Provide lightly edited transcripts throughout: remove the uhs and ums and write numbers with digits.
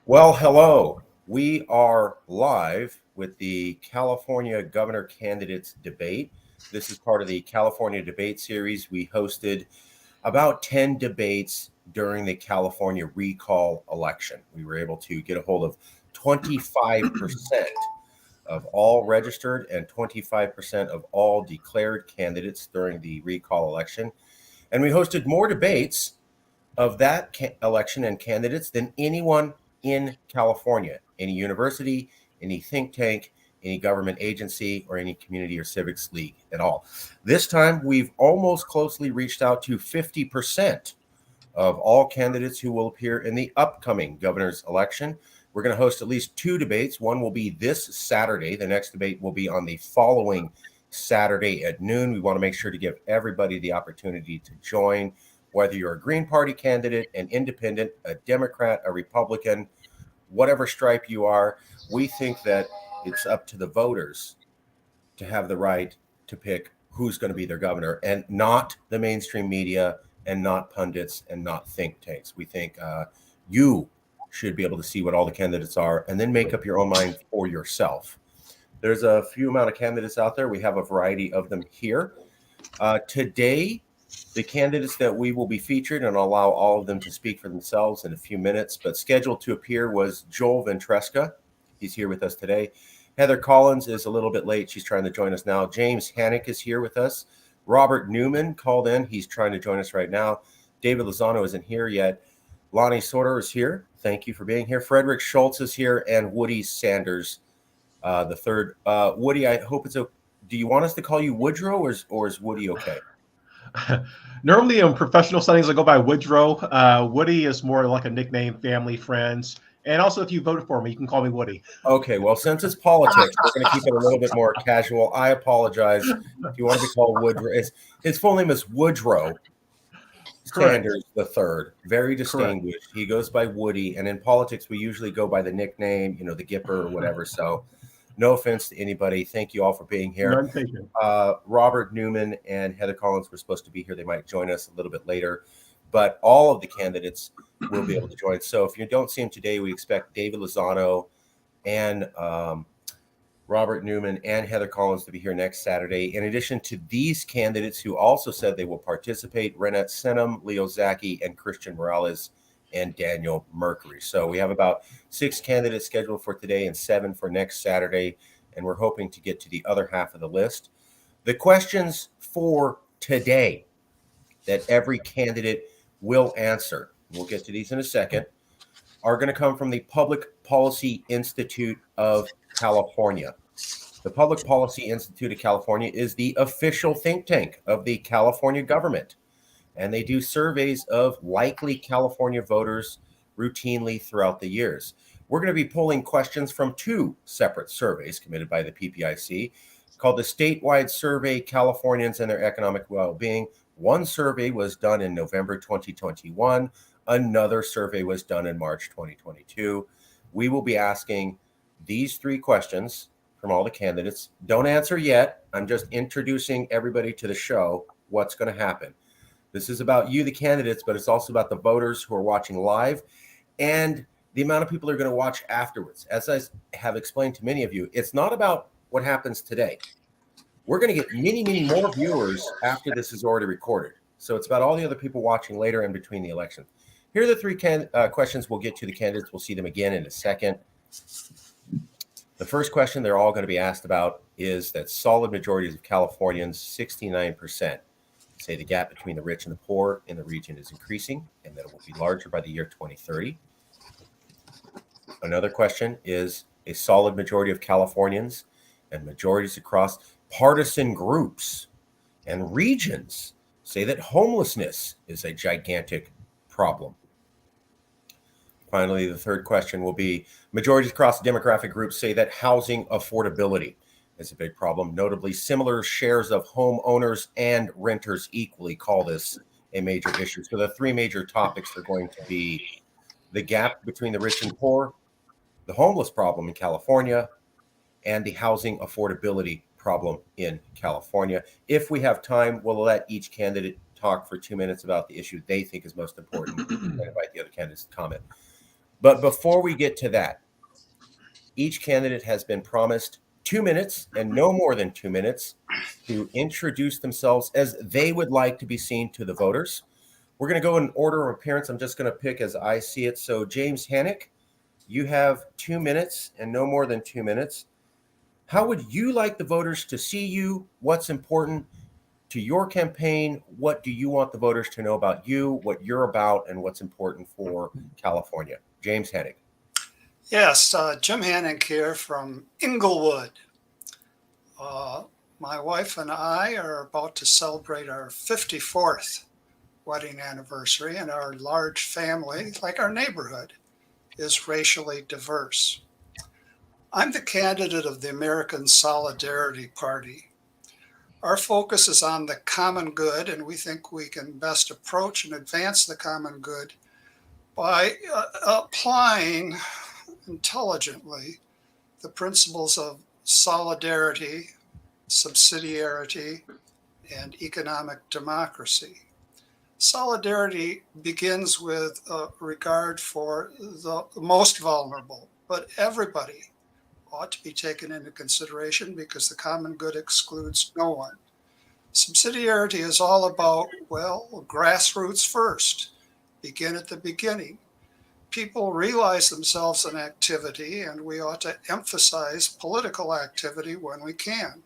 Well, hello. We are live with the California governor candidates debate. This is part of the California debate series. We hosted about 10 debates during the California recall election. We were able to get a hold of 25% of all registered and 25% of all declared candidates during the recall election. And we hosted more debates of that election and candidates than anyone in California, any university, any think tank, any government agency, or any community or civics league at all. This time, we've almost closely reached out to 50% of all candidates who will appear in the upcoming governor's election. We're going to host at least two debates. One will be this Saturday. The next debate will be on the following Saturday at noon. We want to make sure to give everybody the opportunity to join, whether you're a Green Party candidate, an independent, a Democrat, a Republican, whatever stripe you are. We think that it's up to the voters to have the right to pick who's going to be their governor, and not the mainstream media and not pundits and not think tanks. We think you should be able to see what all the candidates are and then make up your own mind for yourself. There's a few amount of candidates out there. We have a variety of them here. Today, the candidates that we will be featured, and I'll allow all of them to speak for themselves in a few minutes, but scheduled to appear was Joel Ventresca. He's here with us today. Heather Collins is a little bit late. She's trying to join us now. James Hanink is here with us. Robert Newman called in. He's trying to join us right now. David Lozano isn't here yet. Lonnie Sorter is here. Thank you for being here. Frederick Schultz is here, and Woody Sanders, the third. Woody, I hope it's okay. Do you want us to call you Woodrow, or is Woody okay? Normally in professional settings, I go by Woodrow. Woody is more like a nickname, family, friends. And also, if you voted for me, you can call me Woody. Okay, well, since it's politics, we're going to keep it a little bit more casual. I apologize if you want to be called Woodrow. His full name is Woodrow Sanders the third. Very distinguished. Correct. He goes by Woody, and in politics, we usually go by the nickname, the Gipper or whatever. So, no offense to anybody. Thank you all for being here. Robert Newman and Heather Collins were supposed to be here. They might join us a little bit later, but all of the candidates will be able to join. So if you don't see them today, we expect David Lozano and Robert Newman and Heather Collins to be here next Saturday. In addition to these candidates who also said they will participate, Reinette Senum, Leo Zacky, and Christian Morales and Daniel Mercuri. So we have about 6 candidates scheduled for today and 7 for next Saturday, and we're hoping to get to the other half of the list. The questions for today that every candidate will answer, we'll get to these in a second, are going to come from the Public Policy Institute of California. The Public Policy Institute of California is the official think tank of the California government, and they do surveys of likely California voters routinely throughout the years. We're going to be pulling questions from 2 separate surveys committed by the PPIC called the Statewide Survey Californians and Their Economic Well-Being. One survey was done in November 2021. Another survey was done in March 2022. We will be asking these 3 questions from all the candidates. Don't answer yet. I'm just introducing everybody to the show, what's going to happen. This is about you, the candidates, but it's also about the voters who are watching live and the amount of people who are going to watch afterwards. As I have explained to many of you, it's not about what happens today. We're going to get many, many more viewers after this is already recorded. So it's about all the other people watching later and between the elections. Here are the 3 questions we'll get to the candidates. We'll see them again in a second. The first question they're all going to be asked about is that solid majorities of Californians, 69%, say the gap between the rich and the poor in the region is increasing and that it will be larger by the year 2030. Another question is a solid majority of Californians and majorities across partisan groups and regions say that homelessness is a gigantic problem. Finally, the third question will be majorities across demographic groups say that housing affordability is a big problem. Notably, similar shares of homeowners and renters equally call this a major issue. So the 3 major topics are going to be the gap between the rich and poor, the homeless problem in California, and the housing affordability problem in California. If we have time, we'll let each candidate talk for 2 minutes about the issue they think is most important and invite the other candidates to comment. But before we get to that, each candidate has been promised 2 minutes and no more than 2 minutes to introduce themselves as they would like to be seen to the voters. We're going to go in order of appearance. I'm just going to pick as I see it. So James Hanink, you have 2 minutes and no more than 2 minutes. How would you like the voters to see you? What's important to your campaign? What do you want the voters to know about you, what you're about, and what's important for California? James Hanink. Yes, Jim Hanink here from Inglewood. My wife and I are about to celebrate our 54th wedding anniversary, and our large family, like our neighborhood, is racially diverse. I'm the candidate of the American Solidarity Party. Our focus is on the common good, and we think we can best approach and advance the common good by applying intelligently the principles of solidarity, subsidiarity, and economic democracy. Solidarity begins with regard for the most vulnerable, but everybody ought to be taken into consideration because the common good excludes no one. Subsidiarity is all about, well, grassroots first. Begin at the beginning. People realize themselves in activity, and we ought to emphasize political activity when we can.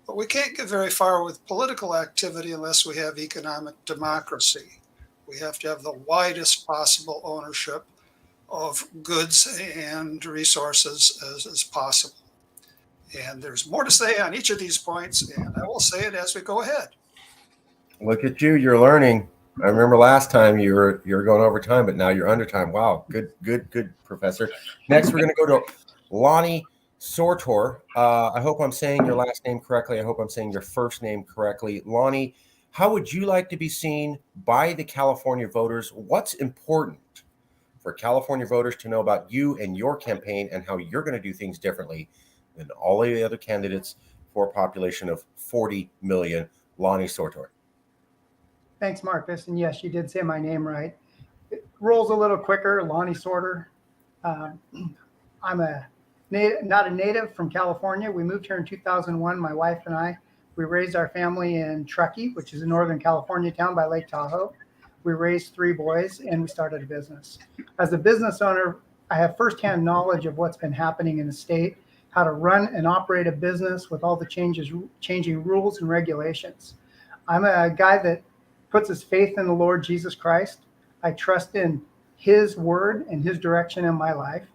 But we can't get very far with political activity unless we have economic democracy. We have to have the widest possible ownership of goods and resources as possible. And there's more to say on each of these points, and I will say it as we go ahead. Look at you, you're learning. I remember last time you were going over time, but now you're under time. Wow, good, Professor. Next, we're going to go to Lonnie Sortor. I hope I'm saying your last name correctly. I hope I'm saying your first name correctly. Lonnie, how would you like to be seen by the California voters? What's important for California voters to know about you and your campaign and how you're going to do things differently than all of the other candidates for a population of 40 million? Lonnie Sortor. Thanks, Marcus. And yes, you did say my name right. It rolls a little quicker, Lonnie Sortor. I'm not a native from California. We moved here in 2001, my wife and I. We raised our family in Truckee, which is a Northern California town by Lake Tahoe. We raised 3 boys, and we started a business. As a business owner, I have firsthand knowledge of what's been happening in the state, how to run and operate a business with all the changing rules and regulations. I'm a guy that puts his faith in the Lord Jesus Christ. I trust in his word and his direction in my life.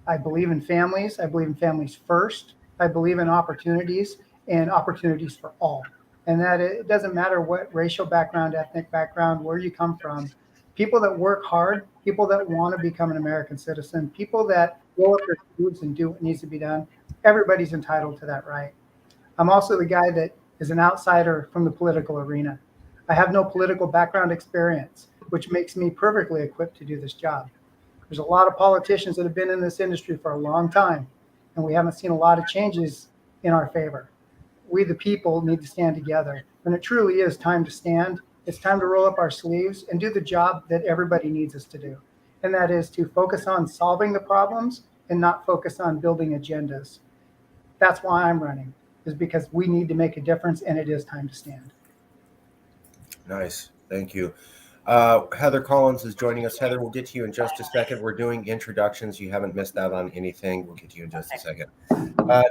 I believe in families. I believe in families first. I believe in opportunities and opportunities for all. And that it doesn't matter what racial background, ethnic background, where you come from. People that work hard, people that want to become an American citizen, people that roll up their sleeves and do what needs to be done, everybody's entitled to that right. I'm also the guy that is an outsider from the political arena. I have no political background experience, which makes me perfectly equipped to do this job. There's a lot of politicians that have been in this industry for a long time, and we haven't seen a lot of changes in our favor. We, the people, need to stand together. And it truly is time to stand. It's time to roll up our sleeves and do the job that everybody needs us to do. And that is to focus on solving the problems and not focus on building agendas. That's why I'm running, is because we need to make a difference, and it is time to stand. Nice. Thank you. Heather Collins is joining us. Heather, we'll get to you in just a second. We're doing introductions. You haven't missed out on anything. We'll get to you in just a second.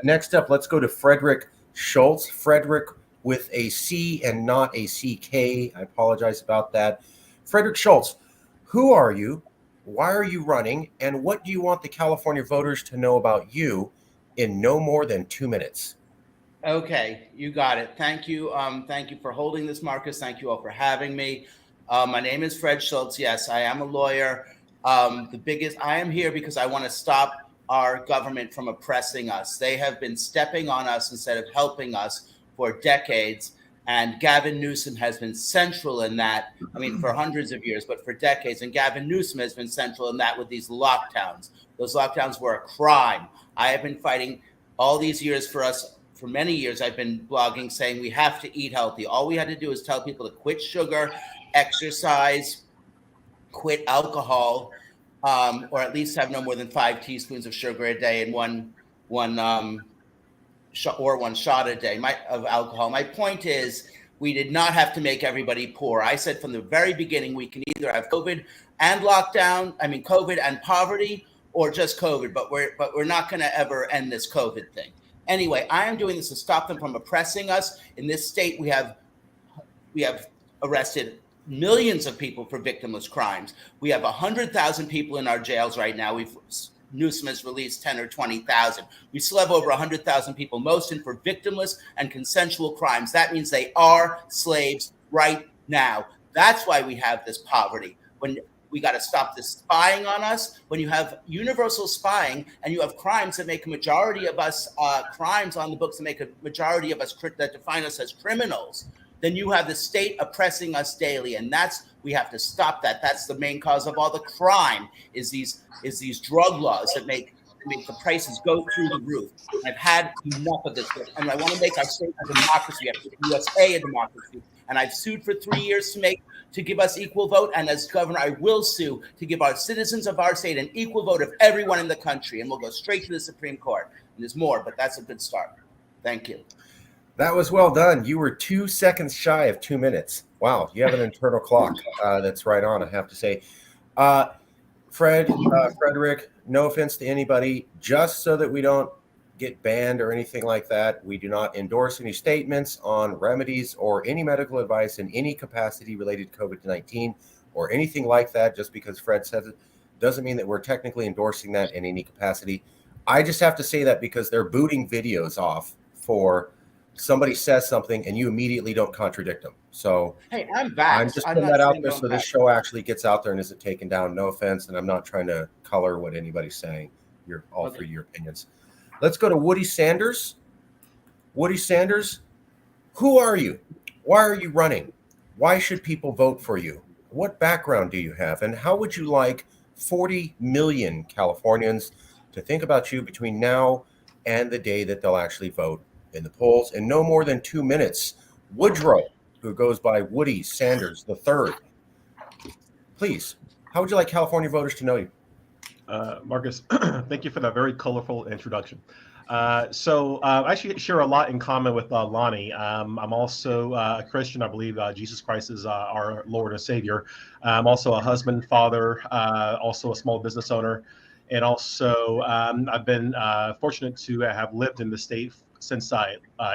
Next up, let's go to Frederick Schultz. Frederick with a C and not a CK. I apologize about that. Frederick Schultz, who are you? Why are you running? And what do you want the California voters to know about you in no more than 2 minutes? Okay, you got it. Thank you. Thank you for holding this, Marcus. Thank you all for having me. My name is Fred Schultz. Yes, I am a lawyer. I am here because I want to stop our government from oppressing us. They have been stepping on us instead of helping us for decades. And Gavin Newsom has been central in that. I mean, for hundreds of years, but for decades. And Gavin Newsom has been central in that with these lockdowns. Those lockdowns were a crime. I have been fighting all these years for us. For many years, I've been blogging saying we have to eat healthy. All we had to do is tell people to quit sugar, exercise, quit alcohol, or at least have no more than 5 teaspoons of sugar a day and one shot a day of alcohol. My point is, we did not have to make everybody poor. I said from the very beginning, we can either have COVID and COVID and poverty, or just COVID, but we're not going to ever end this COVID thing. Anyway, I am doing this to stop them from oppressing us. In this state, we have arrested millions of people for victimless crimes. We have 100,000 people in our jails right now. Newsom has released 10 or 20,000. We still have over 100,000 people, most in for victimless and consensual crimes. That means they are slaves right now. That's why we have this poverty. When we got to stop this spying on us. When you have universal spying and you have crimes that make a majority of us, crimes on the books that make a majority of us, that define us as criminals, then you have the state oppressing us daily. And we have to stop that. That's the main cause of all the crime is these drug laws that make the prices go through the roof. I've had enough of this. And I want to make our state a democracy. I have to make USA a democracy. And I've sued for 3 years to give us equal vote. And as governor, I will sue to give our citizens of our state an equal vote of everyone in the country. And we'll go straight to the Supreme Court. And there's more, but that's a good start. Thank you. That was well done. You were 2 seconds shy of 2 minutes. Wow, you have an internal clock that's right on, I have to say. Frederick, no offense to anybody, just so that we don't get banned or anything like that, we do not endorse any statements on remedies or any medical advice in any capacity related to COVID-19 or anything like that. Just because Fred says it doesn't mean that we're technically endorsing that in any capacity. I just have to say that because they're booting videos off for somebody says something and you immediately don't contradict them. So hey, I'm back. I'm just putting that out there so this show actually gets out there and isn't taken down. No offense, and I'm not trying to color what anybody's saying. You're all for your opinions. Let's go to Woody Sanders. Woody Sanders, who are you? Why are you running? Why should people vote for you? What background do you have? And how would you like 40 million Californians to think about you between now and the day that they'll actually vote in the polls in no more than 2 minutes? Woodrow, who goes by Woody Sanders III. Please, how would you like California voters to know you? Marcus, thank you for that very colorful introduction. I actually share a lot in common with Lonnie. I'm also a Christian. I believe Jesus Christ is our Lord and Savior. I'm also a husband, father, also a small business owner. And also I've been fortunate to have lived in the state since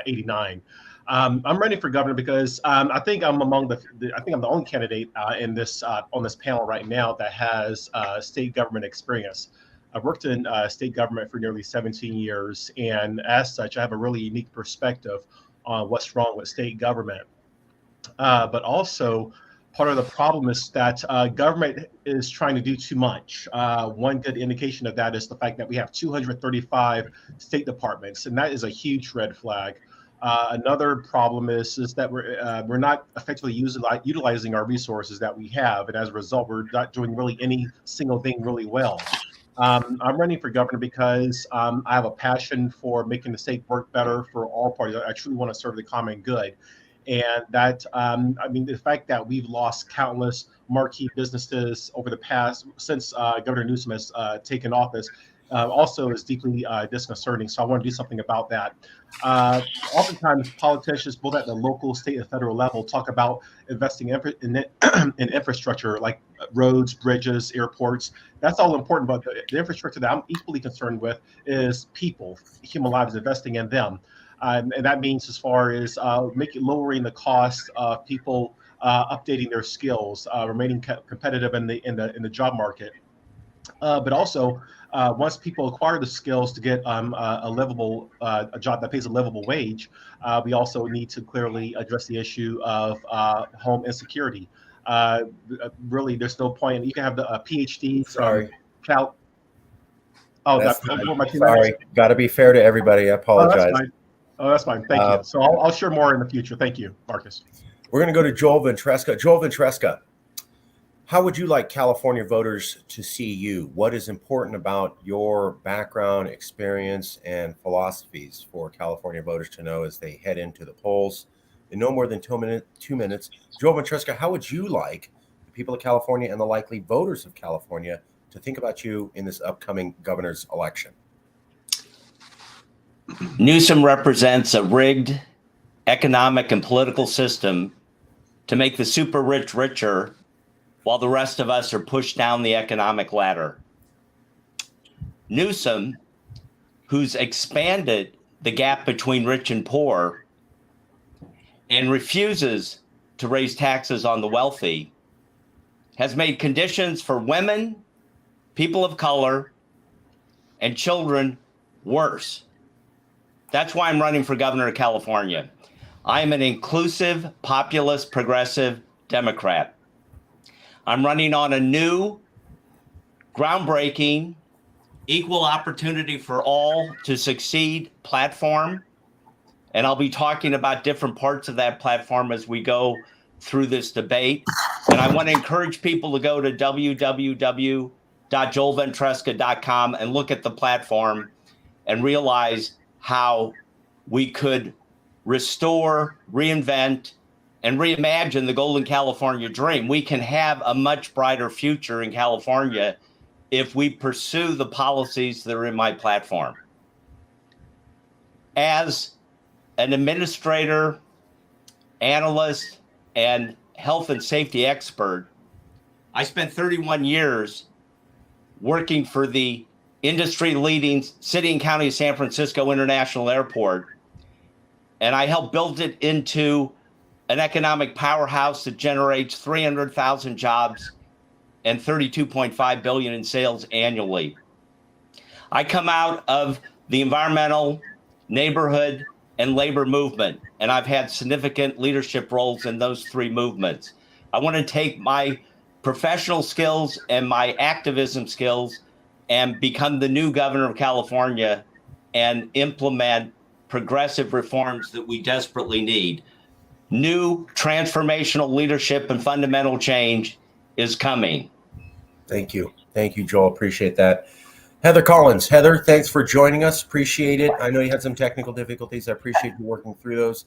89. I'm running for governor because I think I'm among I think I'm the only candidate in this on this panel right now that has state government experience. I've worked in state government for nearly 17 years, and as such, I have a really unique perspective on what's wrong with state government. But also, part of the problem is that government is trying to do too much. One good indication of that is the fact that we have 235 state departments, and that is a huge red flag. Another problem is that we're not effectively utilizing our resources that we have, and as a result, we're not doing really any single thing really well. I'm running for governor because I have a passion for making the state work better for all parties. I truly want to serve the common good. And that, the fact that we've lost countless marquee businesses over the past, since Governor Newsom has taken office, also is deeply disconcerting. So I want to do something about that. Oftentimes, politicians, both at the local, state, and federal level, talk about investing in infrastructure like roads, bridges, airports. That's all important, but the infrastructure that I'm equally concerned with is people, human lives, investing in them. And that means as far as lowering the cost of people updating their skills, remaining competitive in the job market. But also, once people acquire the skills to get a job that pays a livable wage, we also need to clearly address the issue of home insecurity. Really, there's no point. You can have the PhDs. Sorry. Sorry. Got to be fair to everybody. I apologize. That's fine. Thank you. So I'll share more in the future. Thank you, Marcus. We're going to go to Joel Ventresca. Joel Ventresca, how would you like California voters to see you? What is important about your background, experience, and philosophies for California voters to know as they head into the polls in no more than 2 minutes? Joel Ventresca, how would you like the people of California and the likely voters of California to think about you in this upcoming governor's election? Newsom represents a rigged economic and political system to make the super rich richer while the rest of us are pushed down the economic ladder. Newsom, who's expanded the gap between rich and poor and refuses to raise taxes on the wealthy, has made conditions for women, people of color, and children worse. That's why I'm running for governor of California. I'm an inclusive, populist, progressive Democrat. I'm running on a new, groundbreaking, equal opportunity for all to succeed platform. And I'll be talking about different parts of that platform as we go through this debate. And I want to encourage people to go to www.joelventresca.com and look at the platform and realize how we could restore, reinvent, and reimagine the Golden California dream. We can have a much brighter future in California if we pursue the policies that are in my platform. As an administrator, analyst, and health and safety expert, I spent 31 years working for the industry-leading City and County of San Francisco International Airport, and I helped build it into an economic powerhouse that generates 300,000 jobs and $32.5 billion in sales annually. I come out of the environmental, neighborhood, and labor movement, and I've had significant leadership roles in those three movements. I want to take my professional skills and my activism skills and become the new governor of California and implement progressive reforms that we desperately need. New transformational leadership and fundamental change is coming. Thank you. Thank you, Joel. Appreciate that. Heather Collins. Heather, thanks for joining us. Appreciate it. I know you had some technical difficulties. I appreciate you working through those.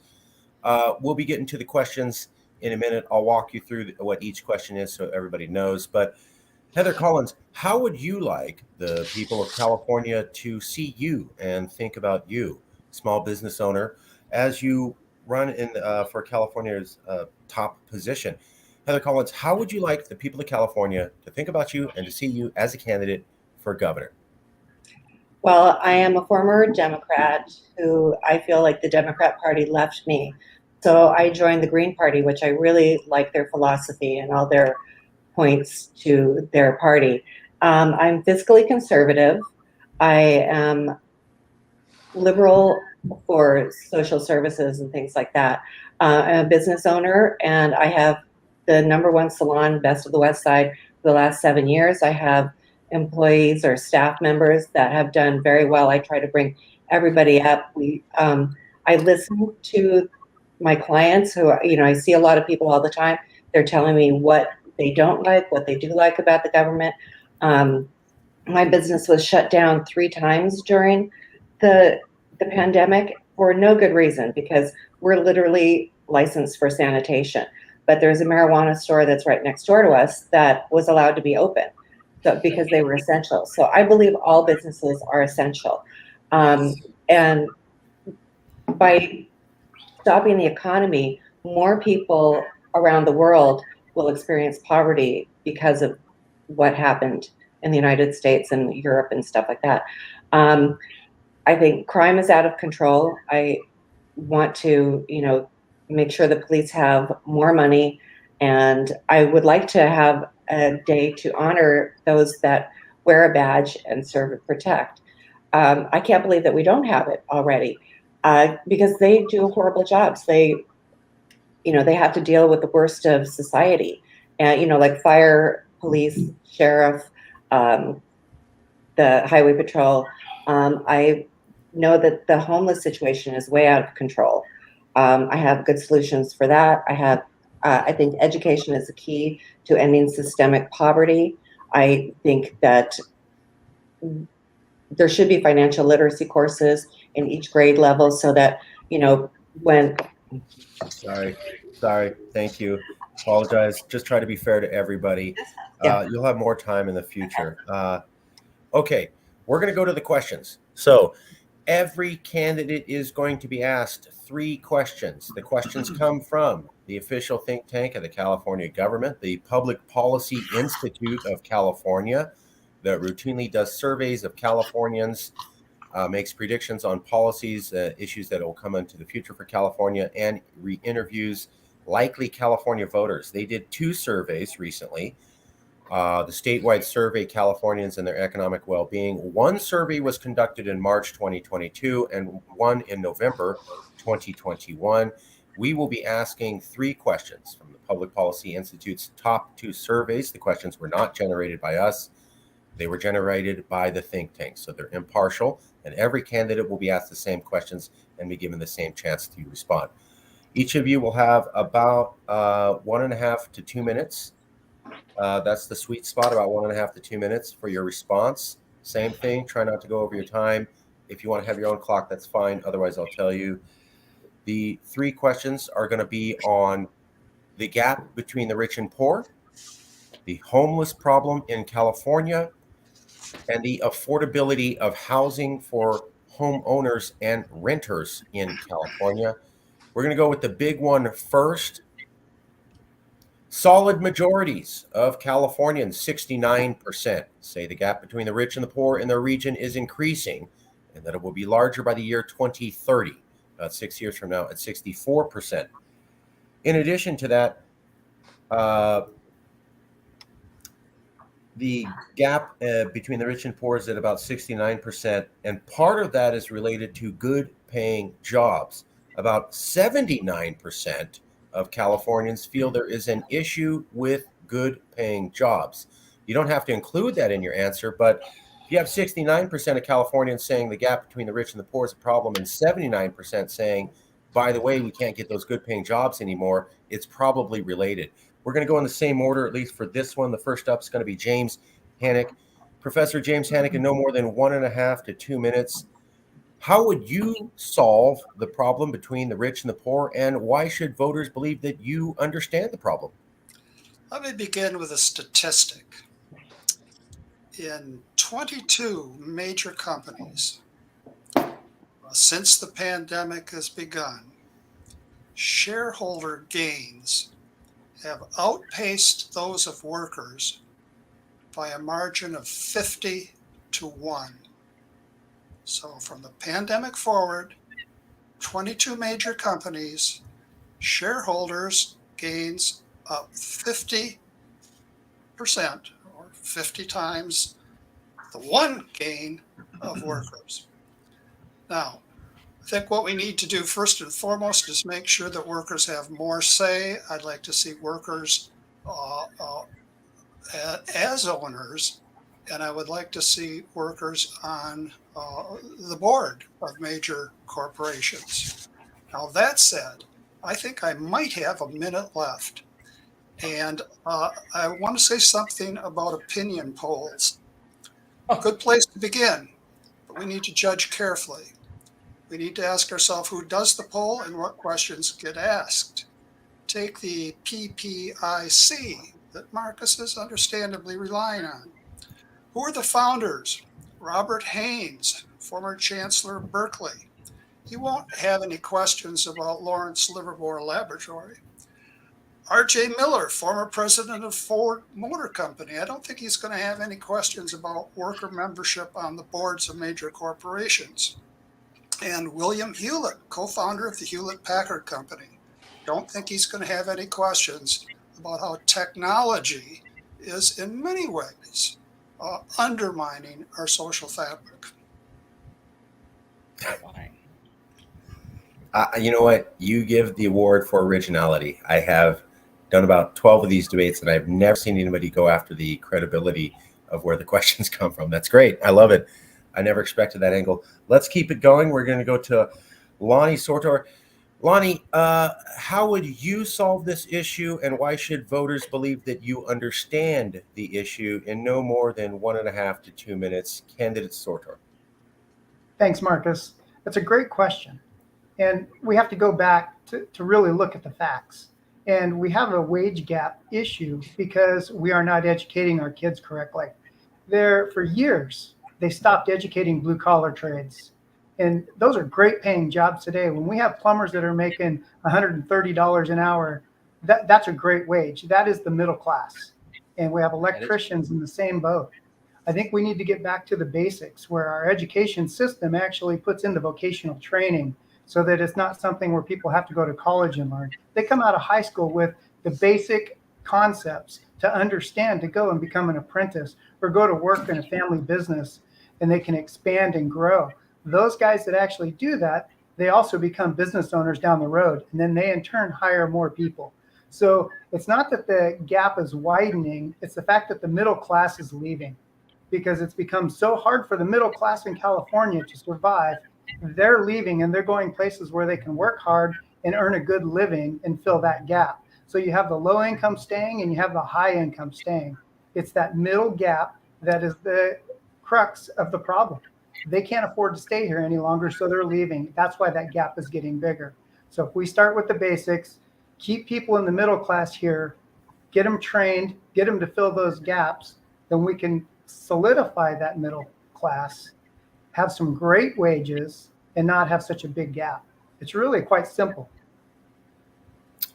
We'll be getting to the questions in a minute. I'll walk you through what each question is so everybody knows. But Heather Collins, how would you like the people of California to see you and think about you, small business owner, as you run in for California's top position? Heather Collins, how would you like the people of California to think about you and to see you as a candidate for governor? Well, I am a former Democrat who I feel like the Democrat Party left me. So I joined the Green Party, which I really like their philosophy and all their points to their party. I'm fiscally conservative. I am liberal for social services and things like that. I'm a business owner, and I have the #1 salon, Best of the West Side, for the last 7 years. I have employees or staff members that have done very well. I try to bring everybody up. I listen to my clients who, I see a lot of people all the time. They're telling me what they don't like, what they do like about the government. My business was shut down 3 times during the pandemic for no good reason, because we're literally licensed for sanitation. But there's a marijuana store that's right next door to us that was allowed to be open, so because they were essential. So I believe all businesses are essential. And by stopping the economy, more people around the world will experience poverty because of what happened in the United States and Europe and stuff like that. I think crime is out of control. I want to, make sure the police have more money, and I would like to have a day to honor those that wear a badge and serve and protect. I can't believe that we don't have it already, because they do horrible jobs. They have to deal with the worst of society, and like fire, police, sheriff, the highway patrol. I know that the homeless situation is way out of control. I have good solutions for that. I think education is the key to ending systemic poverty. I think that there should be financial literacy courses in each grade level so that, when... Sorry. Thank you. Apologize. Just try to be fair to everybody. Yeah. You'll have more time in the future. Okay, we're going to go to the questions. So every candidate is going to be asked 3 questions. The questions come from the official think tank of the California government, the Public Policy Institute of California, that routinely does surveys of Californians, makes predictions on policies, issues that will come into the future for California, and re-interviews likely California voters. They did 2 surveys recently. The statewide survey, Californians and their economic well-being. One survey was conducted in March 2022 and one in November 2021. We will be asking 3 questions from the Public Policy Institute's top 2 surveys. The questions were not generated by us. They were generated by the think tank, so they're impartial, and every candidate will be asked the same questions and be given the same chance to respond. Each of you will have about 1.5 to 2 minutes. That's the sweet spot, about 1.5 to 2 minutes for your response. Same thing, try not to go over your time. If you want to have your own clock, that's fine. Otherwise, I'll tell you. The 3 questions are going to be on the gap between the rich and poor, the homeless problem in California, and the affordability of housing for homeowners and renters in California. We're going to go with the big one first. Solid majorities of Californians, 69%, say the gap between the rich and the poor in their region is increasing and that it will be larger by the year 2030, about 6 years from now, at 64%. In addition to that, the gap between the rich and poor is at about 69%, and part of that is related to good paying jobs. About 79% of Californians feel there is an issue with good paying jobs. You don't have to include that in your answer, but if you have 69% of Californians saying the gap between the rich and the poor is a problem and 79% saying, by the way, we can't get those good paying jobs anymore, it's probably related. We're going to go in the same order, at least for this one. The first up is going to be James Hanink. Professor James Hanink, in no more than 1.5 to 2 minutes. How would you solve the problem between the rich and the poor, and why should voters believe that you understand the problem? Let me begin with a statistic. In 22 major companies, since the pandemic has begun, shareholder gains have outpaced those of workers by a margin of 50 to 1. So from the pandemic forward, 22 major companies, shareholders gains up 50%, or 50 times the one gain of workers. Now, I think what we need to do first and foremost is make sure that workers have more say. I'd like to see workers as owners, and I would like to see workers on the board of major corporations. Now, that said, I think I might have a minute left, and I want to say something about opinion polls. A good place to begin, but we need to judge carefully. We need to ask ourselves who does the poll and what questions get asked. Take the PPIC that Marcus is understandably relying on. Who are the founders? Robert Haynes, former Chancellor of Berkeley. He won't have any questions about Lawrence Livermore Laboratory. R.J. Miller, former president of Ford Motor Company. I don't think he's going to have any questions about worker membership on the boards of major corporations. And William Hewlett, co-founder of the Hewlett-Packard Company. Don't think he's going to have any questions about how technology is in many ways undermining our social fabric. You know what? You give the award for originality. I have done about 12 of these debates, and I've never seen anybody go after the credibility of where the questions come from. That's great. I love it. I never expected that angle. Let's keep it going. We're going to go to Lonnie Sortor. Lonnie, how would you solve this issue, and why should voters believe that you understand the issue in no more than 1.5 to 2 minutes? Candidate Sortor. Thanks, Marcus. That's a great question. And we have to go back to really look at the facts. And we have a wage gap issue because we are not educating our kids correctly. For years, they stopped educating blue collar trades. And those are great paying jobs today. When we have plumbers that are making $130 an hour, that's a great wage. That is the middle class. And we have electricians in the same boat. I think we need to get back to the basics where our education system actually puts into vocational training so that it's not something where people have to go to college and learn. They come out of high school with the basic concepts to understand to go and become an apprentice or go to work in a family business, and they can expand and grow. Those guys that actually do that, they also become business owners down the road, and then they in turn hire more people. So it's not that the gap is widening, it's the fact that the middle class is leaving because it's become so hard for the middle class in California to survive. They're leaving and they're going places where they can work hard and earn a good living and fill that gap. So you have the low income staying and you have the high income staying. It's that middle gap that is the crux of the problem. They can't afford to stay here any longer, so they're leaving. That's why that gap is getting bigger. So if we start with the basics, keep people in the middle class here, get them trained, get them to fill those gaps, then we can solidify that middle class, have some great wages, and not have such a big gap. It's really quite simple.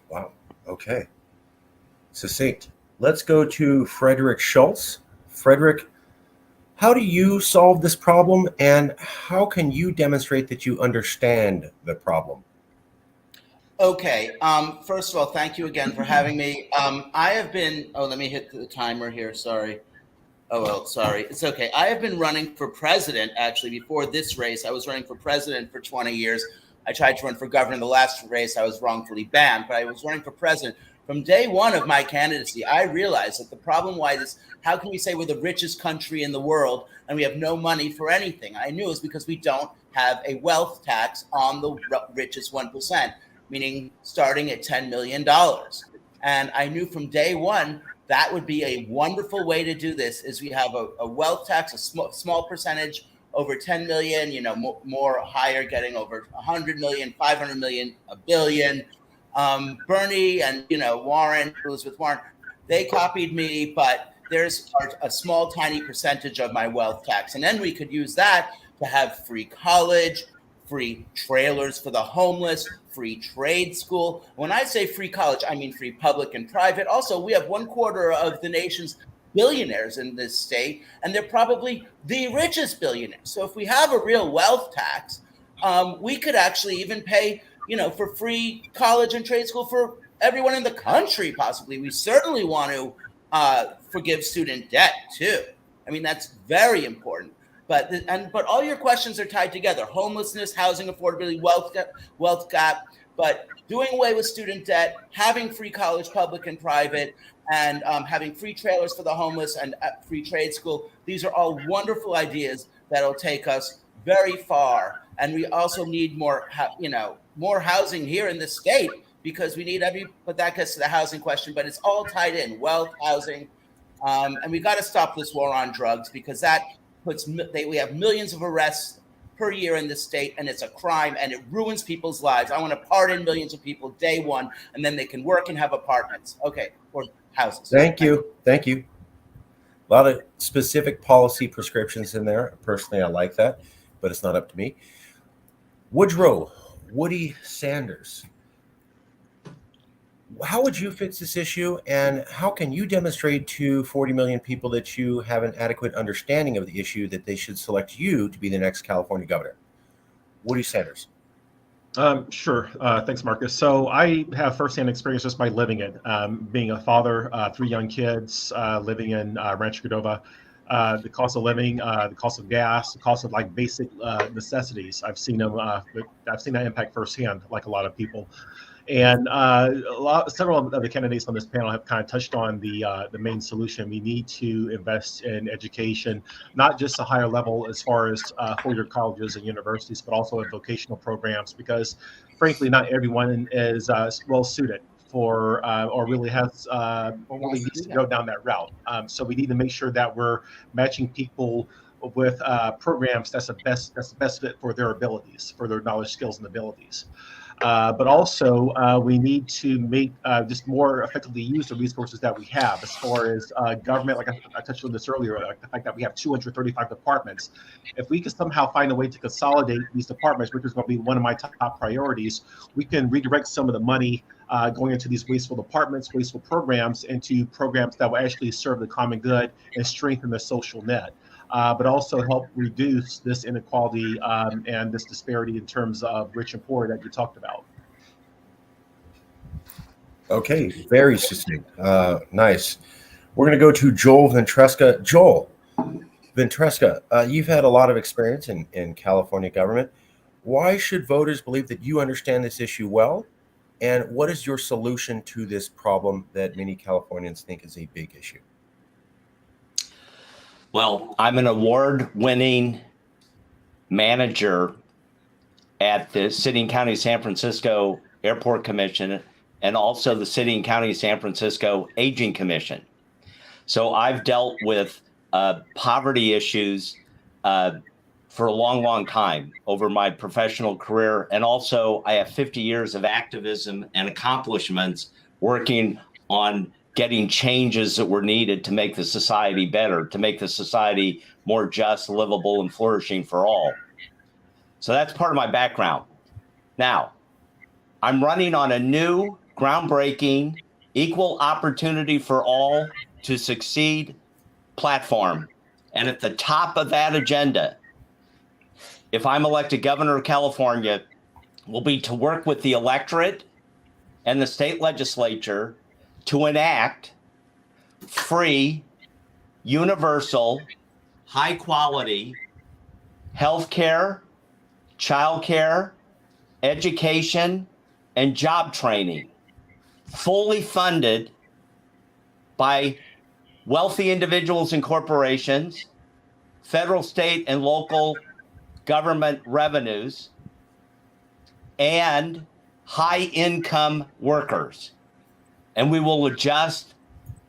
Wow. Okay. Succinct. Let's go to Frederick Schultz. Frederick, how do you solve this problem, and how can you demonstrate that you understand the problem? Okay. First of all, thank you again for having me. I have been, let me hit the timer here. Sorry. Oh, well, sorry. It's okay. I have been running for president, actually, before this race. I was running for president for 20 years. I tried to run for governor in the last race. I was wrongfully banned, but I was running for president. From day one of my candidacy, I realized that the problem how can we say we're the richest country in the world and we have no money for anything? I knew it was because we don't have a wealth tax on the richest 1%, meaning starting at $10 million. And I knew from day one, that would be a wonderful way to do this is we have a wealth tax, a small percentage over 10 million, more higher, getting over 100 million, 500 million, a billion. Bernie and, Warren, Elizabeth Warren, they copied me, but there's a small, tiny percentage of my wealth tax. And then we could use that to have free college, free trailers for the homeless, free trade school. When I say free college, I mean free public and private. Also, we have 1/4 of the nation's billionaires in this state, and they're probably the richest billionaires. So if we have a real wealth tax, we could actually even pay, for free college and trade school for everyone in the country, possibly. We certainly want to forgive student debt, too. I mean, that's very important. But all your questions are tied together: homelessness, housing affordability, wealth gap. But doing away with student debt, having free college, public and private, and having free trailers for the homeless and free trade school. These are all wonderful ideas that'll take us very far. And we also need more housing here in the state because we need but that gets to the housing question. But it's all tied in: wealth, housing, and we got to stop this war on drugs because that. We have millions of arrests per year in this state, and it's a crime, and it ruins people's lives. I want to pardon millions of people day one, and then they can work and have apartments, or houses. Thank you. A lot of specific policy prescriptions in there. Personally, I like that, but it's not up to me. Woody Sanders. How would you fix this issue, and how can you demonstrate to 40 million people that you have an adequate understanding of the issue that they should select you to be the next California governor? Woody Sanders. Sure. Thanks, Marcus. So I have firsthand experience just by living it, being a father, 3 young kids, living in Rancho Cordova. The cost of living, the cost of gas, the cost of basic necessities. I've seen that impact firsthand, like a lot of people. And several of the candidates on this panel have kind of touched on the main solution. We need to invest in education, not just a higher level as far as 4-year colleges and universities, but also in vocational programs, because frankly, not everyone is well suited for or really has or really needs to go down that route. So we need to make sure that we're matching people with programs that's the best fit for their abilities, for their knowledge, skills, and abilities. But also, we need to make just more effectively use the resources that we have as far as government. Like I touched on this earlier, like the fact that we have 235 departments. If we can somehow find a way to consolidate these departments, which is going to be one of my top priorities, we can redirect some of the money going into these wasteful departments, wasteful programs, into programs that will actually serve the common good and strengthen the social net. But also help reduce this inequality and this disparity in terms of rich and poor that you talked about. Okay, very succinct. Nice. We're going to go to Joel Ventresca. Joel Ventresca, you've had a lot of experience in California government. Why should voters believe that you understand this issue well? And what is your solution to this problem that many Californians think is a big issue? Well, I'm an award-winning manager at the City and County of San Francisco Airport Commission and also the City and County of San Francisco Aging Commission. So I've dealt with poverty issues for a long, long time over my professional career. And also I have 50 years of activism and accomplishments working on getting changes that were needed to make the society better, to make the society more just, livable, and flourishing for all. So that's part of my background. Now, I'm running on a new, groundbreaking, equal opportunity for all to succeed platform. And at the top of that agenda, if I'm elected governor of California, will be to work with the electorate and the state legislature to enact free, universal, high quality healthcare, childcare, education, and job training, fully funded by wealthy individuals and corporations, federal, state, and local government revenues, and high income workers. And we will adjust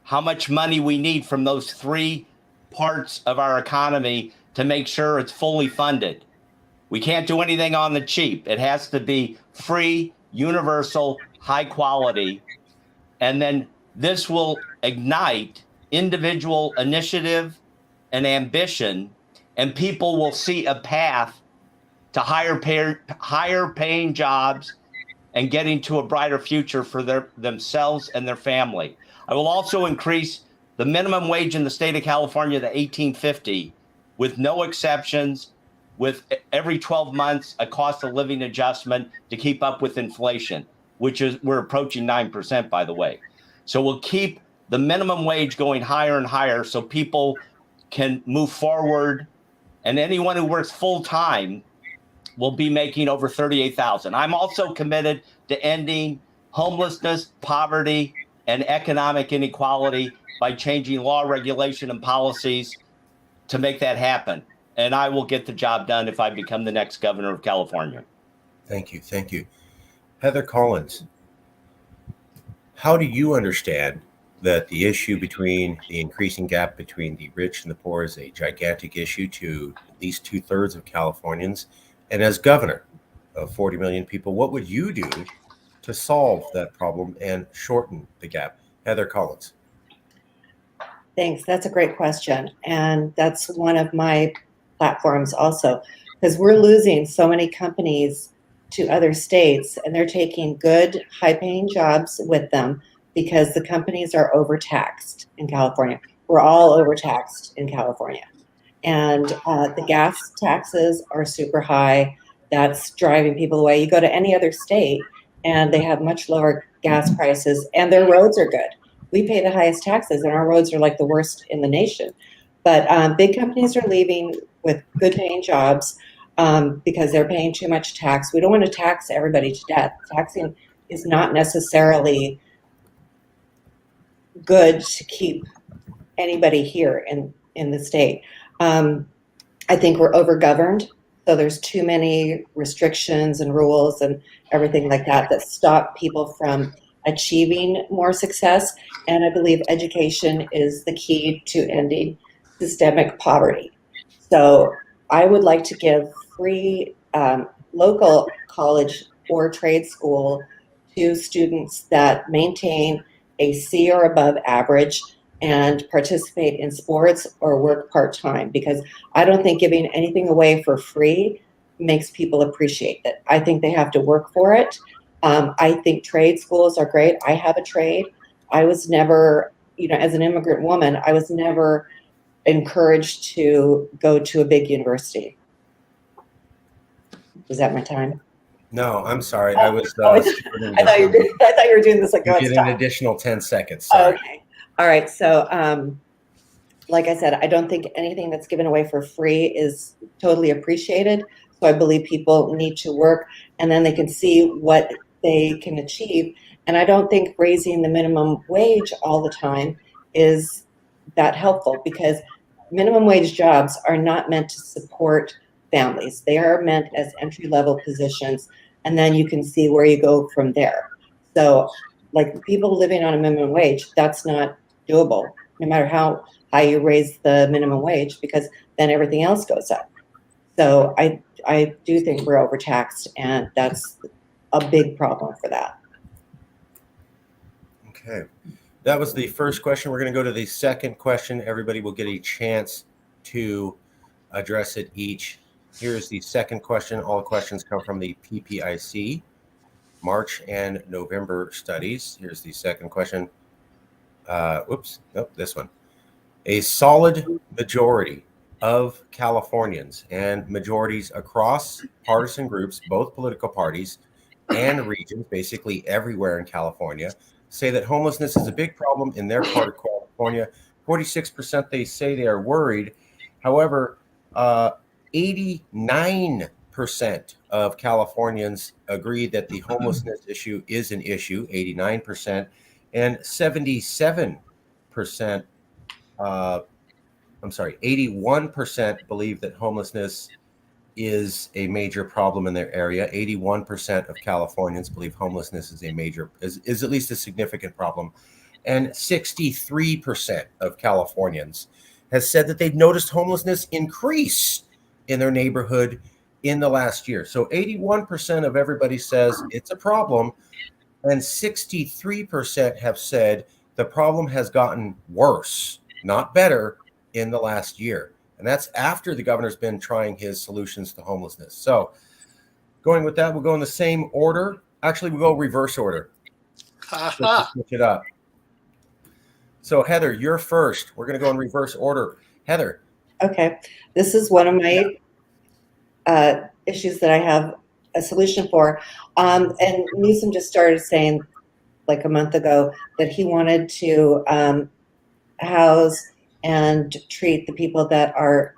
how much money we need from those three parts of our economy to make sure it's fully funded. We can't do anything on the cheap. It has to be free, universal, high quality. And then this will ignite individual initiative and ambition, and people will see a path to higher paying jobs and getting to a brighter future for themselves and their family. I will also increase the minimum wage in the state of California to $18.50 with no exceptions, with every 12 months a cost of living adjustment to keep up with inflation, which is, we're approaching 9%, by the way. So we'll keep the minimum wage going higher and higher so people can move forward, and anyone who works full time will be making over $38,000. I'm also committed to ending homelessness, poverty, and economic inequality by changing law, regulation, and policies to make that happen. And I will get the job done if I become the next governor of California. Thank you. Thank you. Heather Collins, how do you understand that the issue between the increasing gap between the rich and the poor is a gigantic issue to at least 2/3 of Californians? And as governor of 40 million people, what would you do to solve that problem and shorten the gap? Heather Collins. Thanks. That's a great question. And that's one of my platforms also, because we're losing so many companies to other states, and they're taking good, high-paying jobs with them because the companies are overtaxed in California. We're all overtaxed in California. And the gas taxes are super high. That's driving people away. You go to any other state, and they have much lower gas prices, and their roads are good. We pay the highest taxes, and our roads are like the worst in the nation. But big companies are leaving with good-paying jobs because they're paying too much tax. We don't want to tax everybody to death. Taxing is not necessarily good to keep anybody here in the state. I think we're overgoverned. So there's too many restrictions and rules and everything like that that stop people from achieving more success. And I believe education is the key to ending systemic poverty. So I would like to give free local college or trade school to students that maintain a C or above average and participate in sports or work part-time, because I don't think giving anything away for free makes people appreciate it. I think they have to work for it. I think trade schools are great. I have a trade. I was never, as an immigrant woman, I was never encouraged to go to a big university. Was that my time? No, I'm sorry. I was. I thought you were doing this like you get an additional 10 seconds. Sorry. Okay. All right. So, like I said, I don't think anything that's given away for free is totally appreciated. So I believe people need to work, and then they can see what they can achieve. And I don't think raising the minimum wage all the time is that helpful, because minimum wage jobs are not meant to support families. They are meant as entry-level positions, and then you can see where you go from there. So like people living on a minimum wage, that's not doable, no matter how high you raise the minimum wage, because then everything else goes up. So I do think we're overtaxed, and that's a big problem for that. Okay. That was the first question. We're going to go to the second question. Everybody will get a chance to address it each. Here's the second question. All the questions come from the PPIC March and November studies. Here's the second question. This one. A solid majority of Californians and majorities across partisan groups, both political parties and regions, basically everywhere in California, say that homelessness is a big problem in their part of California. 46% they say they are worried. However, 89% of Californians agree that the homelessness issue is an issue, 89%, and 81% believe that homelessness is a major problem in their area. 81% of Californians believe homelessness is is at least a significant problem. And 63% of Californians has said that they've noticed homelessness increase in their neighborhood in the last year. So 81% of everybody says it's a problem, and 63% have said the problem has gotten worse, not better, in the last year. And that's after the governor's been trying his solutions to homelessness. So going with that, we'll go in the same order. Actually, we'll go reverse order. Just to switch it up. So Heather, you're first. We're going to go in reverse order. Heather. Okay. This is one of my issues that I have a solution for. And Newsom just started saying like a month ago that he wanted to house and treat the people that are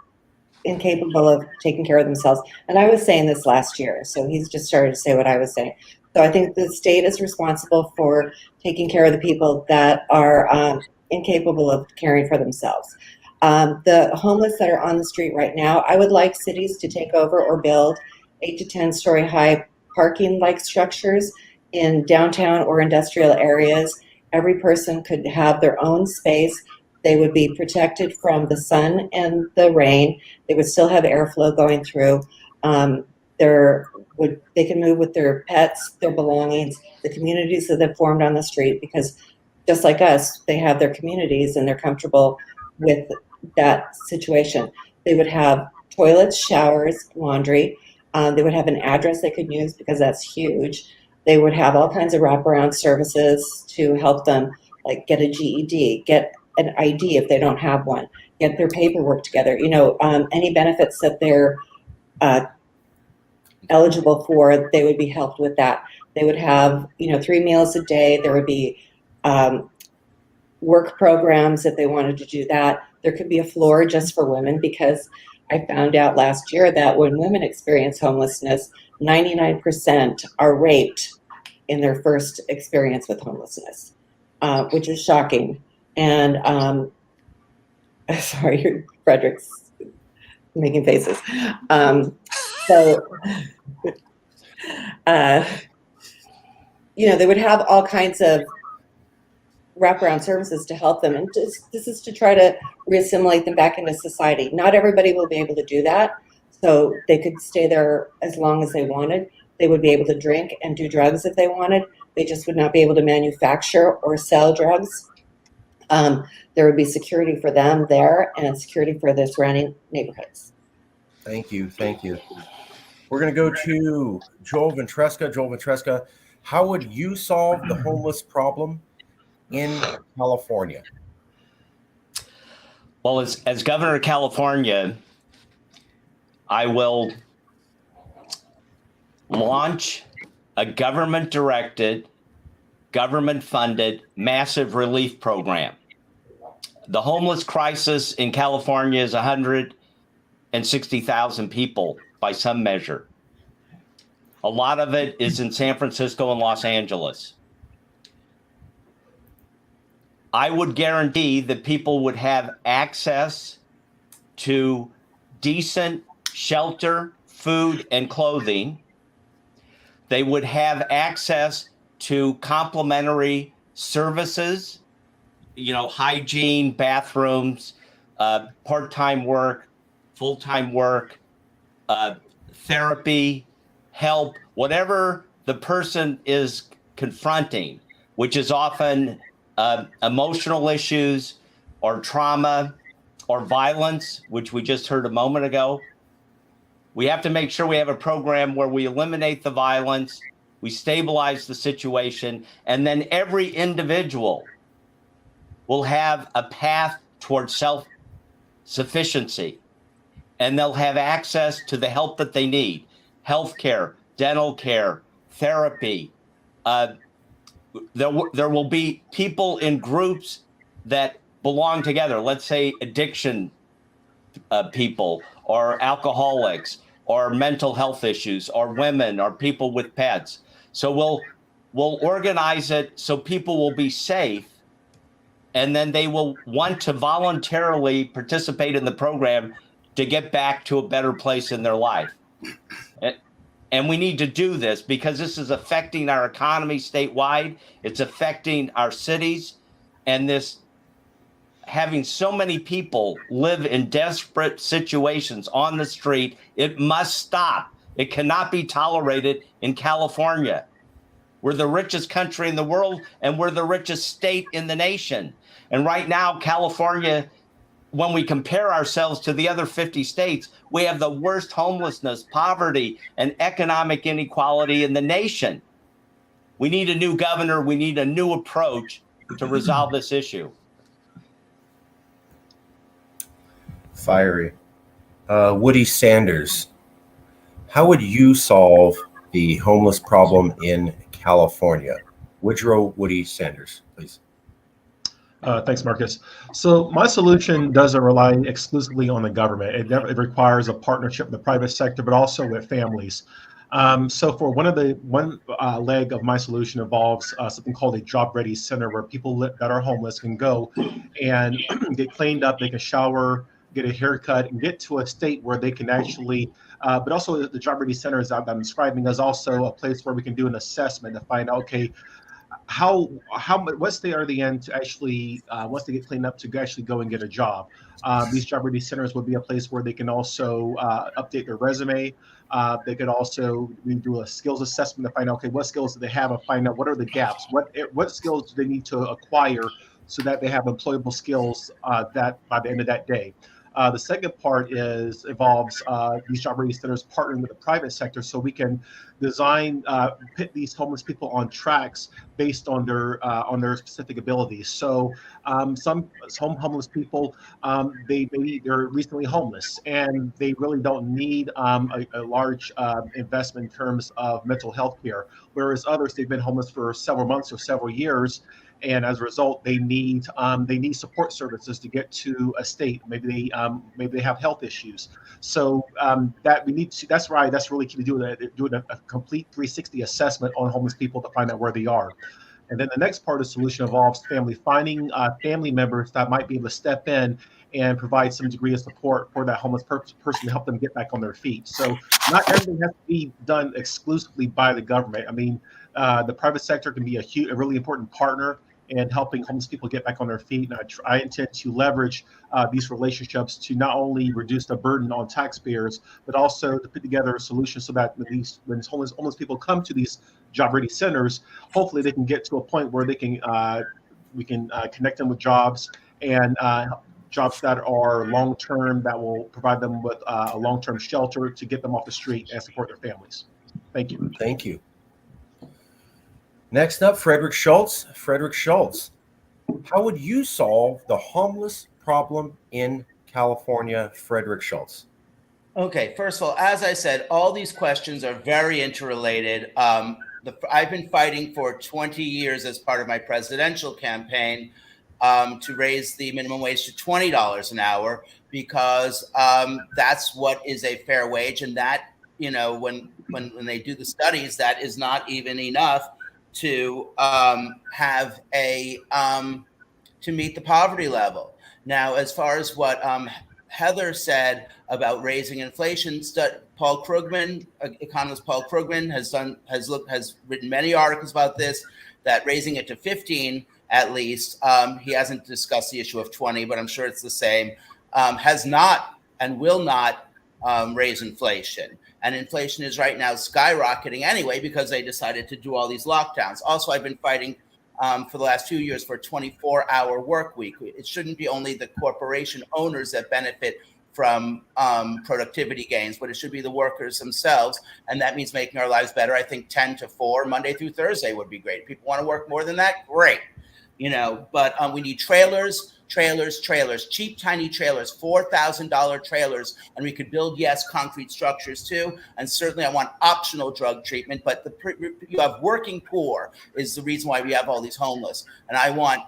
incapable of taking care of themselves. And I was saying this last year, so he's just started to say what I was saying. So I think the state is responsible for taking care of the people that are incapable of caring for themselves. The homeless that are on the street right now, I would like cities to take over or build 8 to 10 story high parking-like structures in downtown or industrial areas. Every person could have their own space. They would be protected from the sun and the rain. They would still have airflow going through. They can move with their pets, their belongings, the communities that have formed on the street, because just like us, they have their communities and they're comfortable with that situation. They would have toilets, showers, laundry. They would have an address they could use, because that's huge. They would have all kinds of wraparound services to help them, like get a GED, get an ID if they don't have one, get their paperwork together. Any benefits that they're eligible for, they would be helped with that. They would have, 3 meals a day. There would be work programs if they wanted to do that. There could be a floor just for women, because I found out last year that when women experience homelessness, 99% are raped in their first experience with homelessness, which is shocking. And sorry, Frederick's making faces. They would have all kinds of wraparound services to help them. And this is to try to reassimilate them back into society. Not everybody will be able to do that. So they could stay there as long as they wanted. They would be able to drink and do drugs if they wanted. They just would not be able to manufacture or sell drugs. There would be security for them there and security for the surrounding neighborhoods. Thank you. Thank you. We're going to go to Joel Ventresca. Joel Ventresca, how would you solve the homeless problem in California? Well, as governor of California, I will launch a government-directed, government-funded, massive relief program. The homeless crisis in California is 160,000 people by some measure. A lot of it is in San Francisco and Los Angeles. I would guarantee that people would have access to decent shelter, food, and clothing. They would have access to complimentary services, hygiene, bathrooms, part-time work, full-time work, therapy, help, whatever the person is confronting, which is often emotional issues or trauma or violence, which we just heard a moment ago. We have to make sure we have a program where we eliminate the violence, we stabilize the situation, and then every individual will have a path towards self-sufficiency, and they'll have access to the help that they need: healthcare, dental care, therapy. There will be people in groups that belong together. Let's say addiction people, or alcoholics, or mental health issues, or women, or people with pets. So we'll organize it so people will be safe, and then they will want to voluntarily participate in the program to get back to a better place in their life. And we need to do this because this is affecting our economy statewide. It's affecting our cities. And this, having so many people live in desperate situations on the street, it must stop. It cannot be tolerated in California. We're the richest country in the world, and we're the richest state in the nation. And right now, California, when we compare ourselves to the other 50 states, we have the worst homelessness, poverty, and economic inequality in the nation. We need a new governor. We need a new approach to resolve this issue. Fiery. Woody Sanders, how would you solve the homeless problem in California? Woodrow Woody Sanders, please. Thanks, Marcus. So my solution doesn't rely exclusively on the government. It requires a partnership with the private sector, but also with families. So for one leg of my solution involves something called a job-ready center, where people that are homeless can go and get cleaned up, they can shower, get a haircut, and get to a state where they can actually, but also the job-ready center is I'm describing as also a place where we can do an assessment to find out, okay, what state are they in to actually, once they get cleaned up, to actually go and get a job. These job-ready centers would be a place where they can also update their resume. They could also do a skills assessment to find out, okay, what skills do they have, and find out what are the gaps, what skills do they need to acquire so that they have employable skills that by the end of that day. The second part involves these job-ready centers partnering with the private sector, so we can design, put these homeless people on tracks based on their specific abilities. So some homeless people, they're recently homeless, and they really don't need a large investment in terms of mental health care. Whereas others, they've been homeless for several months or several years, and as a result, they need support services to get to a state. Maybe they have health issues. So that's really key to doing a complete 360 assessment on homeless people to find out where they are. And then the next part of the solution involves finding family members that might be able to step in and provide some degree of support for that homeless person to help them get back on their feet. So not everything has to be done exclusively by the government. I mean, the private sector can be a really important partner and helping homeless people get back on their feet. And I intend to leverage these relationships to not only reduce the burden on taxpayers, but also to put together a solution so that when homeless people come to these job-ready centers, hopefully they can get to a point where they can we can connect them with jobs and jobs that are long-term, that will provide them with a long-term shelter to get them off the street and support their families. Thank you. Thank you. Next up, Frederick Schultz. Frederick Schultz, how would you solve the homeless problem in California, Frederick Schultz? Okay, first of all, as I said, all these questions are very interrelated. I've been fighting for 20 years as part of my presidential campaign to raise the minimum wage to $20 an hour, because that's what is a fair wage. And that, you know, when they do the studies, that is not even enough to have a to meet the poverty level. Now, as far as what Heather said about raising inflation, Paul Krugman, economist Paul Krugman, has written many articles about this, that raising it to 15 at least, he hasn't discussed the issue of 20, but I'm sure it's the same, has not and will not raise inflation. And inflation is right now skyrocketing anyway because they decided to do all these lockdowns. Also, I've been fighting for the last 2 years for a 24-hour work week. It shouldn't be only the corporation owners that benefit from productivity gains, but it should be the workers themselves. And that means making our lives better. I think 10 to 4, Monday through Thursday would be great. People want to work more than that? Great. You know, but we need trailers, cheap, tiny trailers, $4,000 trailers. And we could build, yes, concrete structures too. And certainly I want optional drug treatment, but you have working poor is the reason why we have all these homeless. And I want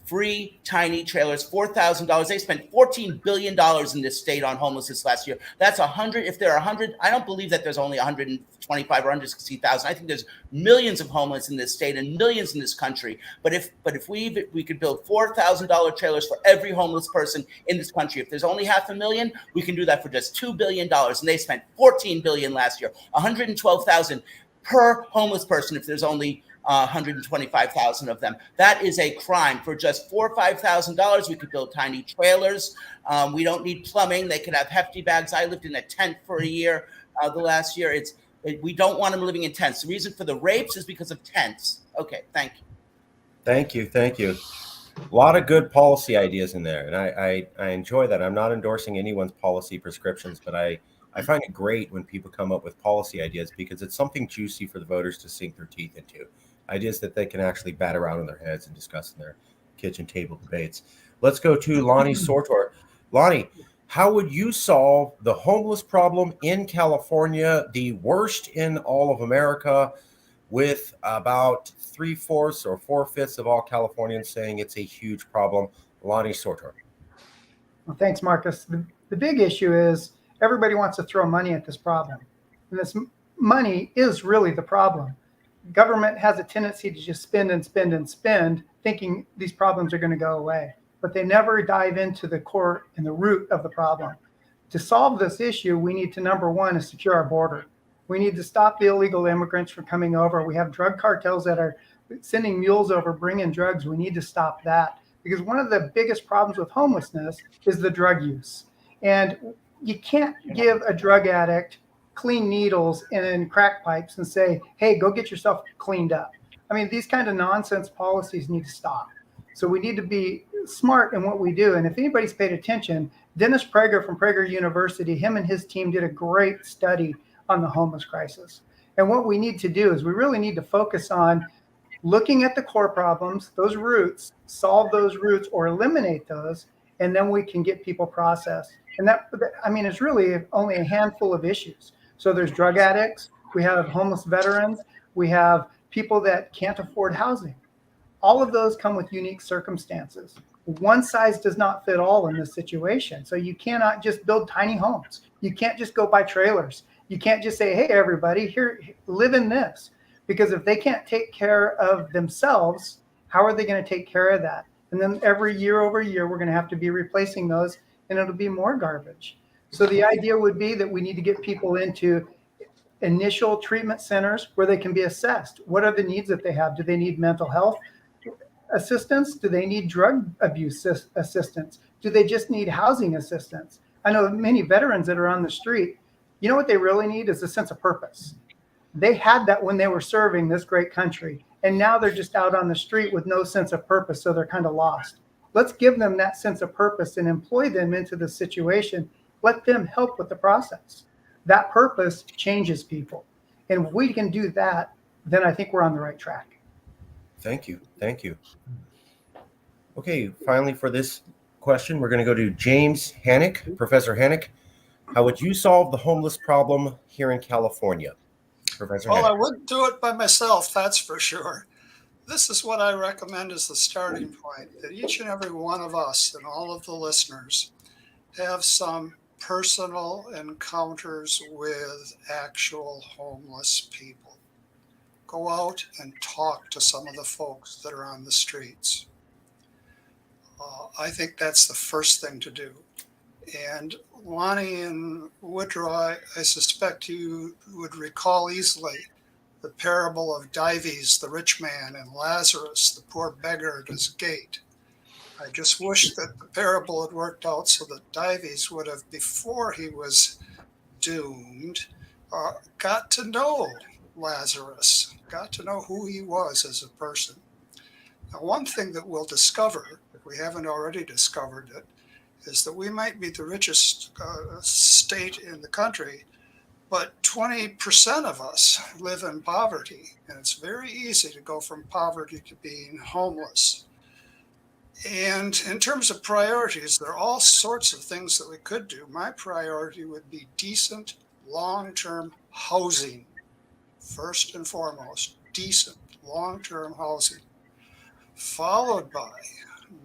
free tiny trailers, $4,000. They spent $14 billion in this state on homelessness last year. That's 100. If there are 100, I don't believe that there's only 125 or 160,000. I think there's millions of homeless in this state and millions in this country. But if we could build $4,000 trailers for every homeless person in this country, if there's only 500,000, we can do that for just $2 billion. And they spent $14 billion last year, 112,000 per homeless person. If there's only 125,000 of them. That is a crime. For just $4,000 or $5,000, we could build tiny trailers. We don't need plumbing. They could have hefty bags. I lived in a tent for a year the last year. We don't want them living in tents. The reason for the rapes is because of tents. Okay, thank you. Thank you. Thank you. A lot of good policy ideas in there. And I enjoy that. I'm not endorsing anyone's policy prescriptions, but I find it great when people come up with policy ideas because it's something juicy for the voters to sink their teeth into. Ideas that they can actually bat around in their heads and discuss in their kitchen table debates. Let's go to Lonnie Sortor. Lonnie, how would you solve the homeless problem in California, the worst in all of America, with about 3/4 or 4/5 of all Californians saying it's a huge problem? Lonnie Sortor. Well, thanks, Marcus. The big issue is everybody wants to throw money at this problem. And this money is really the problem. Government has a tendency to just spend and spend and spend, thinking these problems are going to go away. But they never dive into the core and the root of the problem. To solve this issue, we need to, number one, is secure our border. We need to stop the illegal immigrants from coming over. We have drug cartels that are sending mules over, bringing drugs. We need to stop that. Because one of the biggest problems with homelessness is the drug use. And you can't give a drug addict clean needles and crack pipes and say, hey, go get yourself cleaned up. I mean, these kind of nonsense policies need to stop. So we need to be smart in what we do. And if anybody's paid attention, Dennis Prager from Prager University, him and his team did a great study on the homeless crisis. And what we need to do is we really need to focus on looking at the core problems, those roots, solve those roots or eliminate those, and then we can get people processed. And that, I mean, it's really only a handful of issues. So there's drug addicts, we have homeless veterans, we have people that can't afford housing. All of those come with unique circumstances. One size does not fit all in this situation. So you cannot just build tiny homes. You can't just go buy trailers. You can't just say, hey, everybody, here, live in this. Because if they can't take care of themselves, how are they going to take care of that? And then every year over year, we're going to have to be replacing those, and it'll be more garbage. So the idea would be that we need to get people into initial treatment centers where they can be assessed. What are the needs that they have? Do they need mental health assistance? Do they need drug abuse assistance? Do they just need housing assistance? I know many veterans that are on the street, you know what they really need is a sense of purpose. They had that when they were serving this great country, and now they're just out on the street with no sense of purpose, so they're kind of lost. Let's give them that sense of purpose and employ them into the situation. Let them help with the process. That purpose changes people. And if we can do that, then I think we're on the right track. Thank you. Thank you. Okay, finally for this question, we're going to go to James Hanink. Professor Hanink, how would you solve the homeless problem here in California? Professor Well, I Hanink. wouldn't do it by myself, that's for sure. This is what I recommend as the starting point, that each and every one of us and all of the listeners have some personal encounters with actual homeless people. Go out and talk to some of the folks that are on the streets. I think that's the first thing to do. And Lonnie and Woodrow, I suspect you would recall easily the parable of Dives, the rich man, and Lazarus, the poor beggar at his gate. I just wish that the parable had worked out so that Dives would have, before he was doomed, got to know Lazarus, got to know who he was as a person. Now, one thing that we'll discover, if we haven't already discovered it, is that we might be the richest state in the country, but 20% of us live in poverty, and it's very easy to go from poverty to being homeless. And in terms of priorities, there are all sorts of things that we could do. My priority would be decent, long-term housing, first and foremost, decent, long-term housing, followed by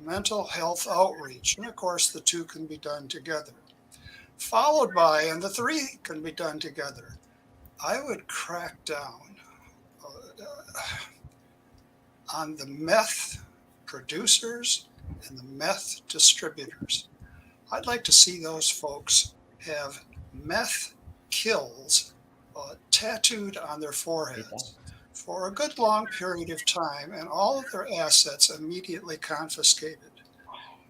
mental health outreach. And of course, the two can be done together. Followed by, and the three can be done together, I would crack down on the meth producers and the meth distributors. I'd like to see those folks have meth kills tattooed on their foreheads for a good long period of time, and all of their assets immediately confiscated.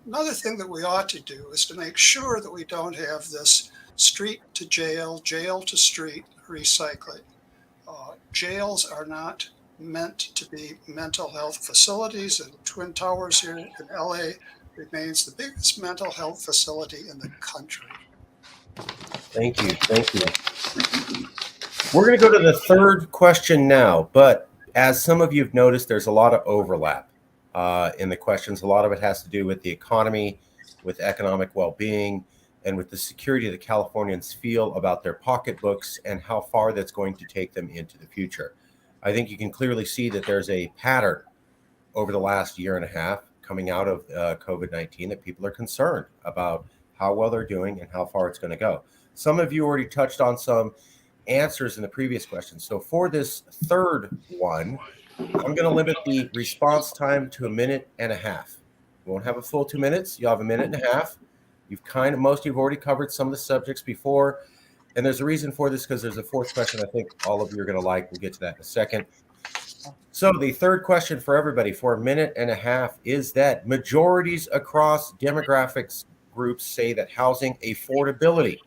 Another thing that we ought to do is to make sure that we don't have this street to jail, jail to street recycling. Jails are not meant to be mental health facilities, and Twin Towers here in LA remains the biggest mental health facility in the country. Thank you. Thank you. We're going to go to the third question now, but as some of you have noticed, there's a lot of overlap in the questions. A lot of it has to do with the economy, with economic well-being, and with the security that Californians feel about their pocketbooks and how far that's going to take them into the future. I think you can clearly see that there's a pattern over the last year and a half coming out of COVID-19 that people are concerned about how well they're doing and how far it's going to go. Some of you already touched on some answers in the previous question. So for this third one, I'm going to limit the response time to 1.5 minutes. We won't have a full 2 minutes. You'll have 1.5 minutes. Most of you've already covered some of the subjects before. And there's a reason for this, because there's a fourth question I think all of you are going to like. We'll get to that in a second. So the third question for everybody for 1.5 minutes is that majorities across demographics groups say that housing affordability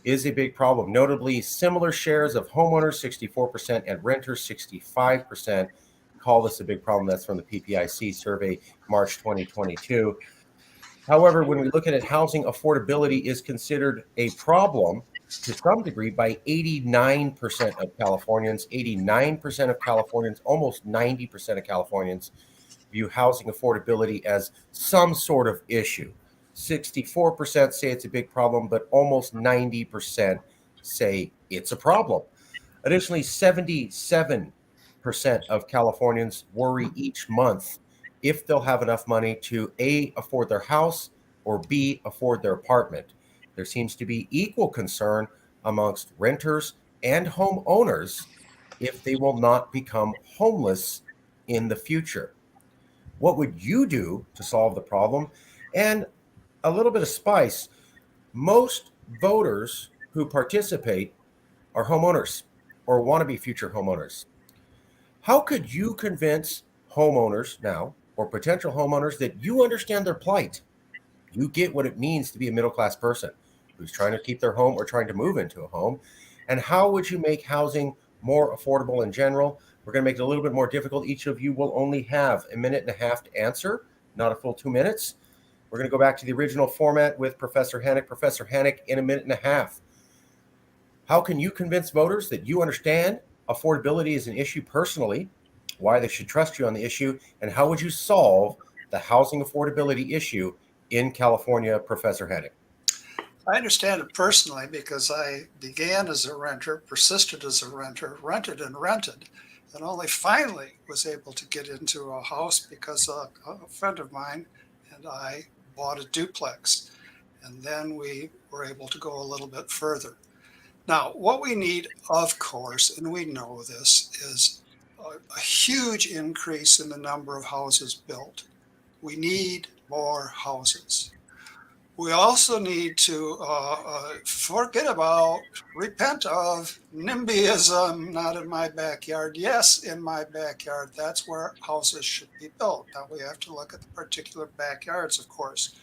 is a big problem. Notably, similar shares of homeowners, 64%, and renters, 65%, call this a big problem. That's from the PPIC survey, March 2022. However, when we look at it, housing affordability is considered a problem to some degree by 89% of Californians. 89% of Californians, almost 90% of Californians view housing affordability as some sort of issue. 64% say it's a big problem, but almost 90% say it's a problem. Additionally, 77% of Californians worry each month if they'll have enough money to A, afford their house, or B, afford their apartment. There seems to be equal concern amongst renters and homeowners if they will not become homeless in the future. What would you do to solve the problem? And a little bit of spice, most voters who participate are homeowners or want to be future homeowners. How could you convince homeowners now, or potential homeowners, that you understand their plight. You get what it means to be a middle-class person who's trying to keep their home or trying to move into a home. And how would you make housing more affordable in general? We're going to make it a little bit more difficult. Each of you will only have a minute and a half to answer, not a full 2 minutes. We're going to go back to the original format with Professor Hanink. Professor Hanink, in a minute and a half. How can you convince voters that you understand affordability is an issue personally, why they should trust you on the issue, and how would you solve the housing affordability issue in California, Professor Hanink? I understand it personally because I began as a renter, persisted as a renter, rented, and only finally was able to get into a house because a friend of mine and I bought a duplex. And then we were able to go a little bit further. Now, what we need, of course, and we know this, is a huge increase in the number of houses built. We need more houses. We also need to repent of NIMBYism, not in my backyard. Yes, in my backyard. That's where houses should be built. Now, we have to look at the particular backyards, of course.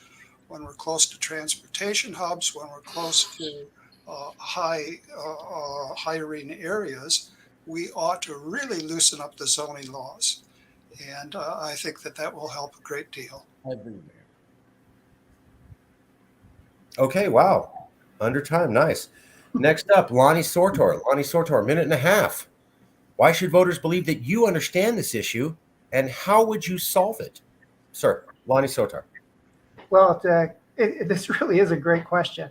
When we're close to transportation hubs, when we're close to hiring areas, we ought to really loosen up the zoning laws. And I think that will help a great deal. Okay, wow. Under time, nice. Next up, Lonnie Sortor. Lonnie Sortor, minute and a half. Why should voters believe that you understand this issue, and how would you solve it? Sir, Lonnie Sortor. Well, this really is a great question.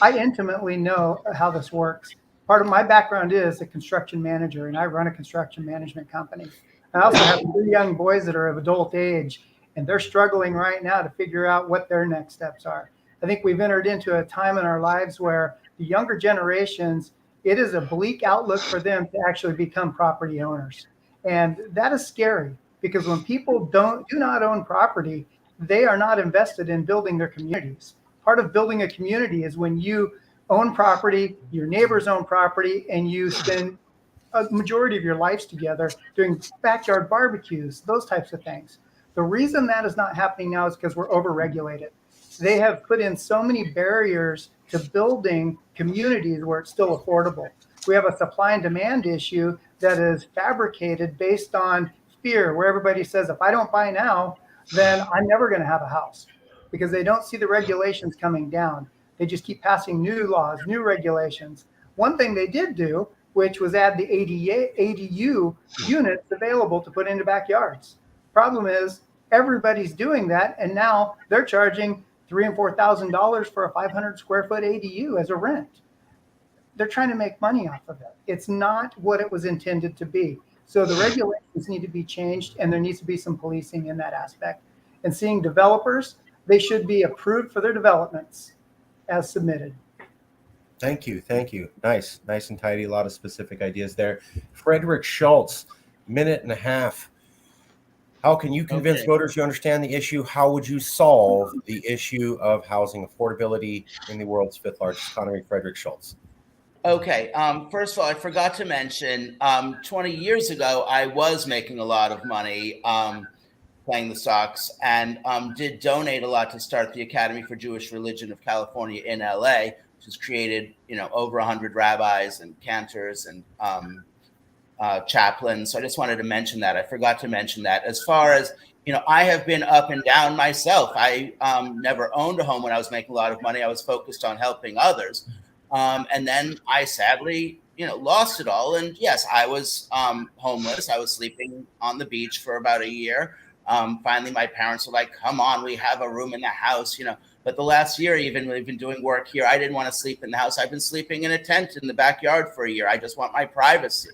I intimately know how this works. Part of my background is a construction manager, and I run a construction management company. I also have 2 young boys that are of adult age, and they're struggling right now to figure out what their next steps are. I think we've entered into a time in our lives where the younger generations, it is a bleak outlook for them to actually become property owners. And that is scary because when people do not own property, they are not invested in building their communities. Part of building a community is when you own property, your neighbors own property, and you spend a majority of your lives together doing backyard barbecues, those types of things. The reason that is not happening now is because we're overregulated. They have put in so many barriers to building communities where it's still affordable. We have a supply and demand issue that is fabricated based on fear, where everybody says, if I don't buy now, then I'm never going to have a house, because they don't see the regulations coming down. They just keep passing new laws, new regulations. One thing they did do, which was add the ADU units available to put into backyards. Problem is, everybody's doing that, and now they're charging $3,000 and $4,000 for a 500 square foot ADU as a rent. They're trying to make money off of it. It's not what it was intended to be. So the regulations need to be changed, and there needs to be some policing in that aspect. And seeing developers, they should be approved for their developments as submitted. Thank you. Nice and tidy. A lot of specific ideas there. Frederick Schultz, minute and a half. How can you convince voters you understand the issue? How would you solve the issue of housing affordability in the world's 5th largest economy? Frederick Schultz. Okay. First of all, I forgot to mention, 20 years ago, I was making a lot of money playing the Sox, and did donate a lot to start the Academy for Jewish Religion of California in LA, which has created, over 100 rabbis and cantors and chaplains. So I just wanted to mention that. I forgot to mention that. As far as, I have been up and down myself. I never owned a home when I was making a lot of money. I was focused on helping others. And then I sadly, lost it all. And yes, I was homeless. I was sleeping on the beach for about a year. Finally, my parents were like, come on, we have a room in the house, But the last year, even we've been doing work here, I didn't want to sleep in the house. I've been sleeping in a tent in the backyard for a year. I just want my privacy.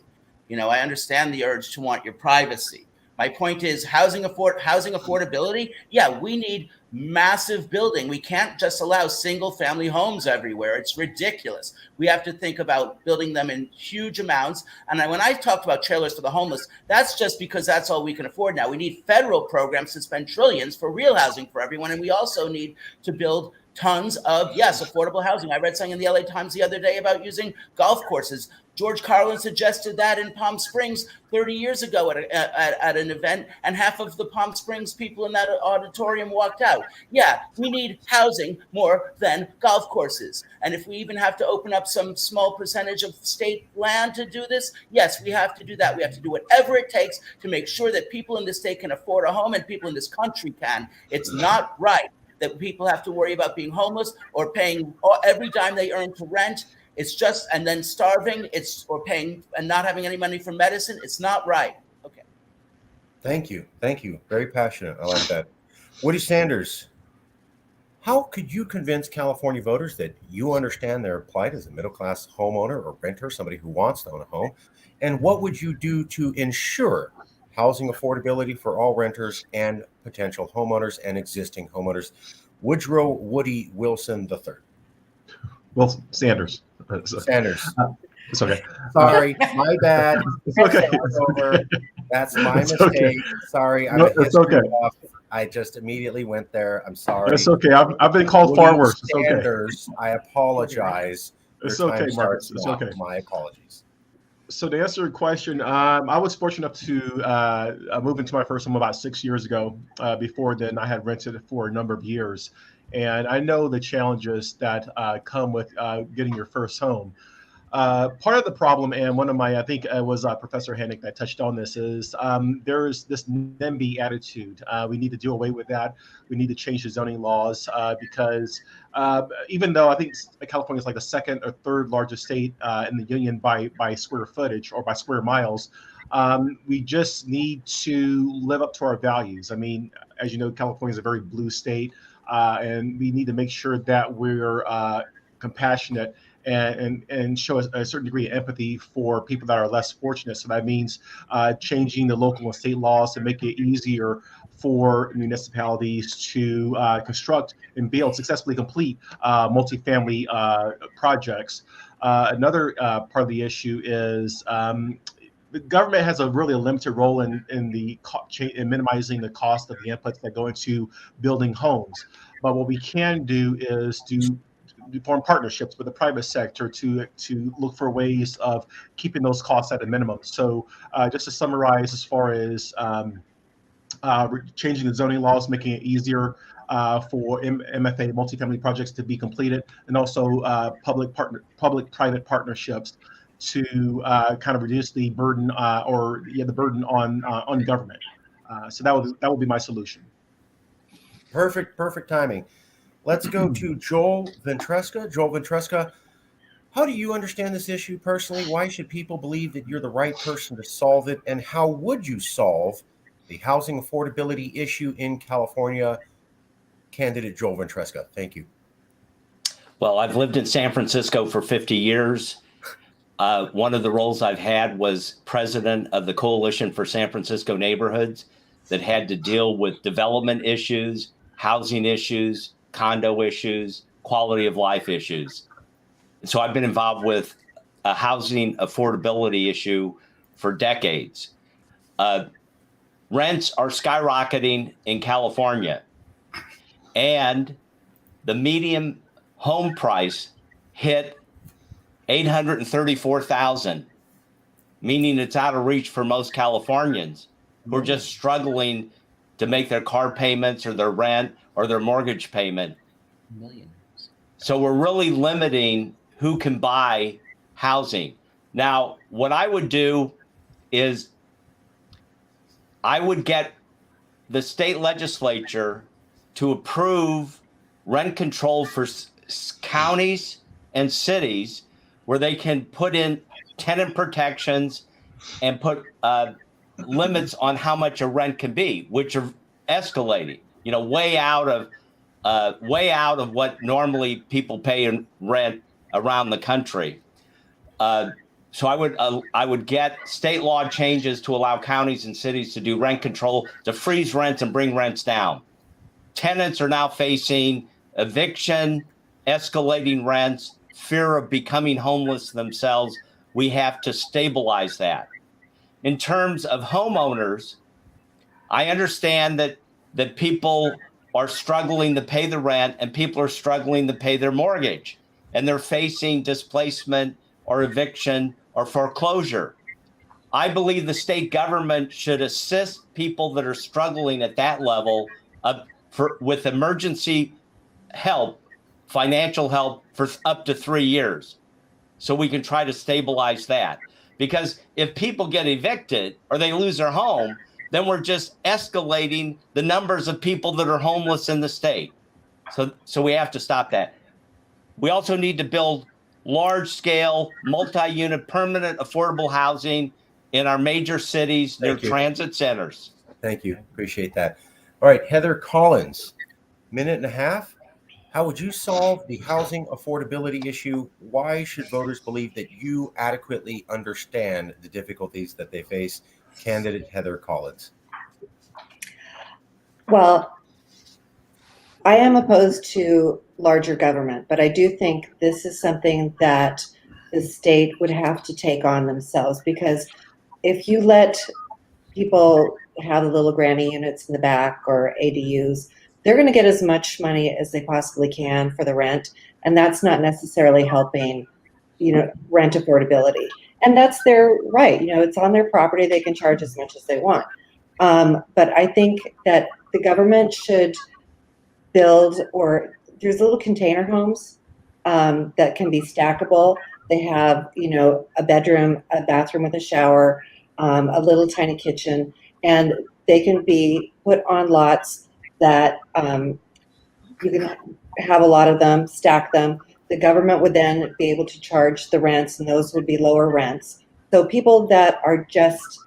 I understand the urge to want your privacy. My point is housing affordability. Yeah, we need massive building. We can't just allow single family homes everywhere. It's ridiculous. We have to think about building them in huge amounts. And when I talked about trailers for the homeless, that's just because that's all we can afford now. We need federal programs to spend trillions for real housing for everyone. And we also need to build tons of, yes, affordable housing. I read something in the LA Times the other day about using golf courses. George Carlin suggested that in Palm Springs 30 years ago at an event, and half of the Palm Springs people in that auditorium walked out. Yeah, we need housing more than golf courses. And if we even have to open up some small percentage of state land to do this, yes, we have to do that. We have to do whatever it takes to make sure that people in this state can afford a home and people in this country can. It's not right that people have to worry about being homeless or paying every dime they earn to rent. It's just, and then starving, or paying and not having any money for medicine. It's not right. Okay. Thank you. Thank you. Very passionate. I like that. Woody Sanders, how could you convince California voters that you understand their plight as a middle-class homeowner or renter, somebody who wants to own a home? And what would you do to ensure housing affordability for all renters and potential homeowners and existing homeowners? Woodrow Woody Wilson III. Well, Sanders. Sanders. It's okay. Sorry, my bad. It's okay. That's my It's mistake. okay. Sorry, I'm No, a it's history okay. buff. I just immediately went there. I'm sorry. It's okay. I've been called far Woody worse. It's okay. Sanders, I apologize. It's Your time okay, Marcus. starts It's now. okay. My apologies. So to answer your question, I was fortunate enough to move into my first home about 6 years ago. Before then, I had rented it for a number of years. And I know the challenges that come with getting your first home. Part of the problem, and one of my, I think it was Professor Hanink that touched on this, is there's this NIMBY attitude. We need to do away with that. We need to change the zoning laws because even though I think California is like the second or third largest state in the union by square footage or by square miles, we just need to live up to our values. I mean, as you know, California is a very blue state, and we need to make sure that we're compassionate and show a certain degree of empathy for people that are less fortunate. So that means changing the local and state laws to make it easier for municipalities to construct and build, successfully complete multifamily projects. Another part of the issue is the government has a really limited role in minimizing the cost of the inputs that go into building homes. But what we can do is form partnerships with the private sector to look for ways of keeping those costs at a minimum. So just to summarize, as far as changing the zoning laws, making it easier for MFA multifamily projects to be completed, and also public-private partnerships to kind of reduce the burden the burden on government. So that would be my solution. Perfect timing. Let's go to Joel Ventresca. Joel Ventresca, how do you understand this issue personally? Why should people believe that you're the right person to solve it? And how would you solve the housing affordability issue in California? Candidate Joel Ventresca. Thank you. Well, I've lived in San Francisco for 50 years. One of the roles I've had was president of the Coalition for San Francisco Neighborhoods that had to deal with development issues, housing issues, condo issues, quality of life issues. So I've been involved with a housing affordability issue for decades. Rents are skyrocketing in California, and the median home price hit $834,000, meaning it's out of reach for most Californians who are just struggling to make their car payments or their rent or their mortgage payment. So we're really limiting who can buy housing. Now, what I would do is I would get the state legislature to approve rent control for counties and cities where they can put in tenant protections and put limits on how much a rent can be, which are escalating, way out of what normally people pay in rent around the country. So I would get state law changes to allow counties and cities to do rent control, to freeze rents and bring rents down. Tenants are now facing eviction, escalating rents, fear of becoming homeless themselves. We have to stabilize that. In terms of homeowners, I understand that people are struggling to pay the rent, and people are struggling to pay their mortgage, and they're facing displacement or eviction or foreclosure. I believe the state government should assist people that are struggling at that level with emergency help, financial help for up to 3 years, so we can try to stabilize that. Because if people get evicted or they lose their home, then we're just escalating the numbers of people that are homeless in the state. So we have to stop that. We also need to build large-scale, multi-unit, permanent, affordable housing in our major cities near transit centers. Thank you. Appreciate that. All right, Heather Collins, minute and a half. How would you solve the housing affordability issue? Why should voters believe that you adequately understand the difficulties that they face? Candidate Heather Collins. Well, I am opposed to larger government, but I do think this is something that the state would have to take on themselves, because if you let people have the little granny units in the back or ADUs, they're going to get as much money as they possibly can for the rent, and that's not necessarily helping, rent affordability. And that's their right. It's on their property. They can charge as much as they want. But I think that the government should build, or there's little container homes that can be stackable. They have, a bedroom, a bathroom with a shower, a little tiny kitchen, and they can be put on lots that you can have a lot of them, stack them. The government would then be able to charge the rents, and those would be lower rents. So people that are just,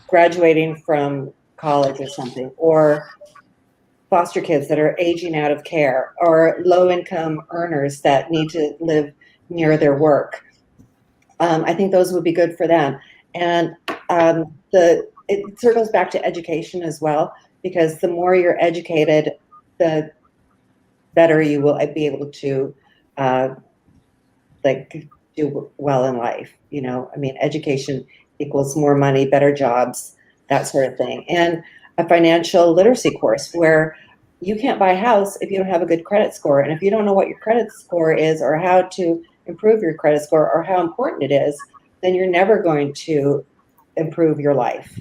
graduating from college or something, or foster kids that are aging out of care, or low-income earners that need to live near their work, I think those would be good for them. And it circles back to education as well, because the more you're educated, the better you will be able to do well in life. Education equals more money, better jobs, that sort of thing. And a financial literacy course where you can't buy a house if you don't have a good credit score. And if you don't know what your credit score is, or how to improve your credit score, or how important it is, then you're never going to improve your life.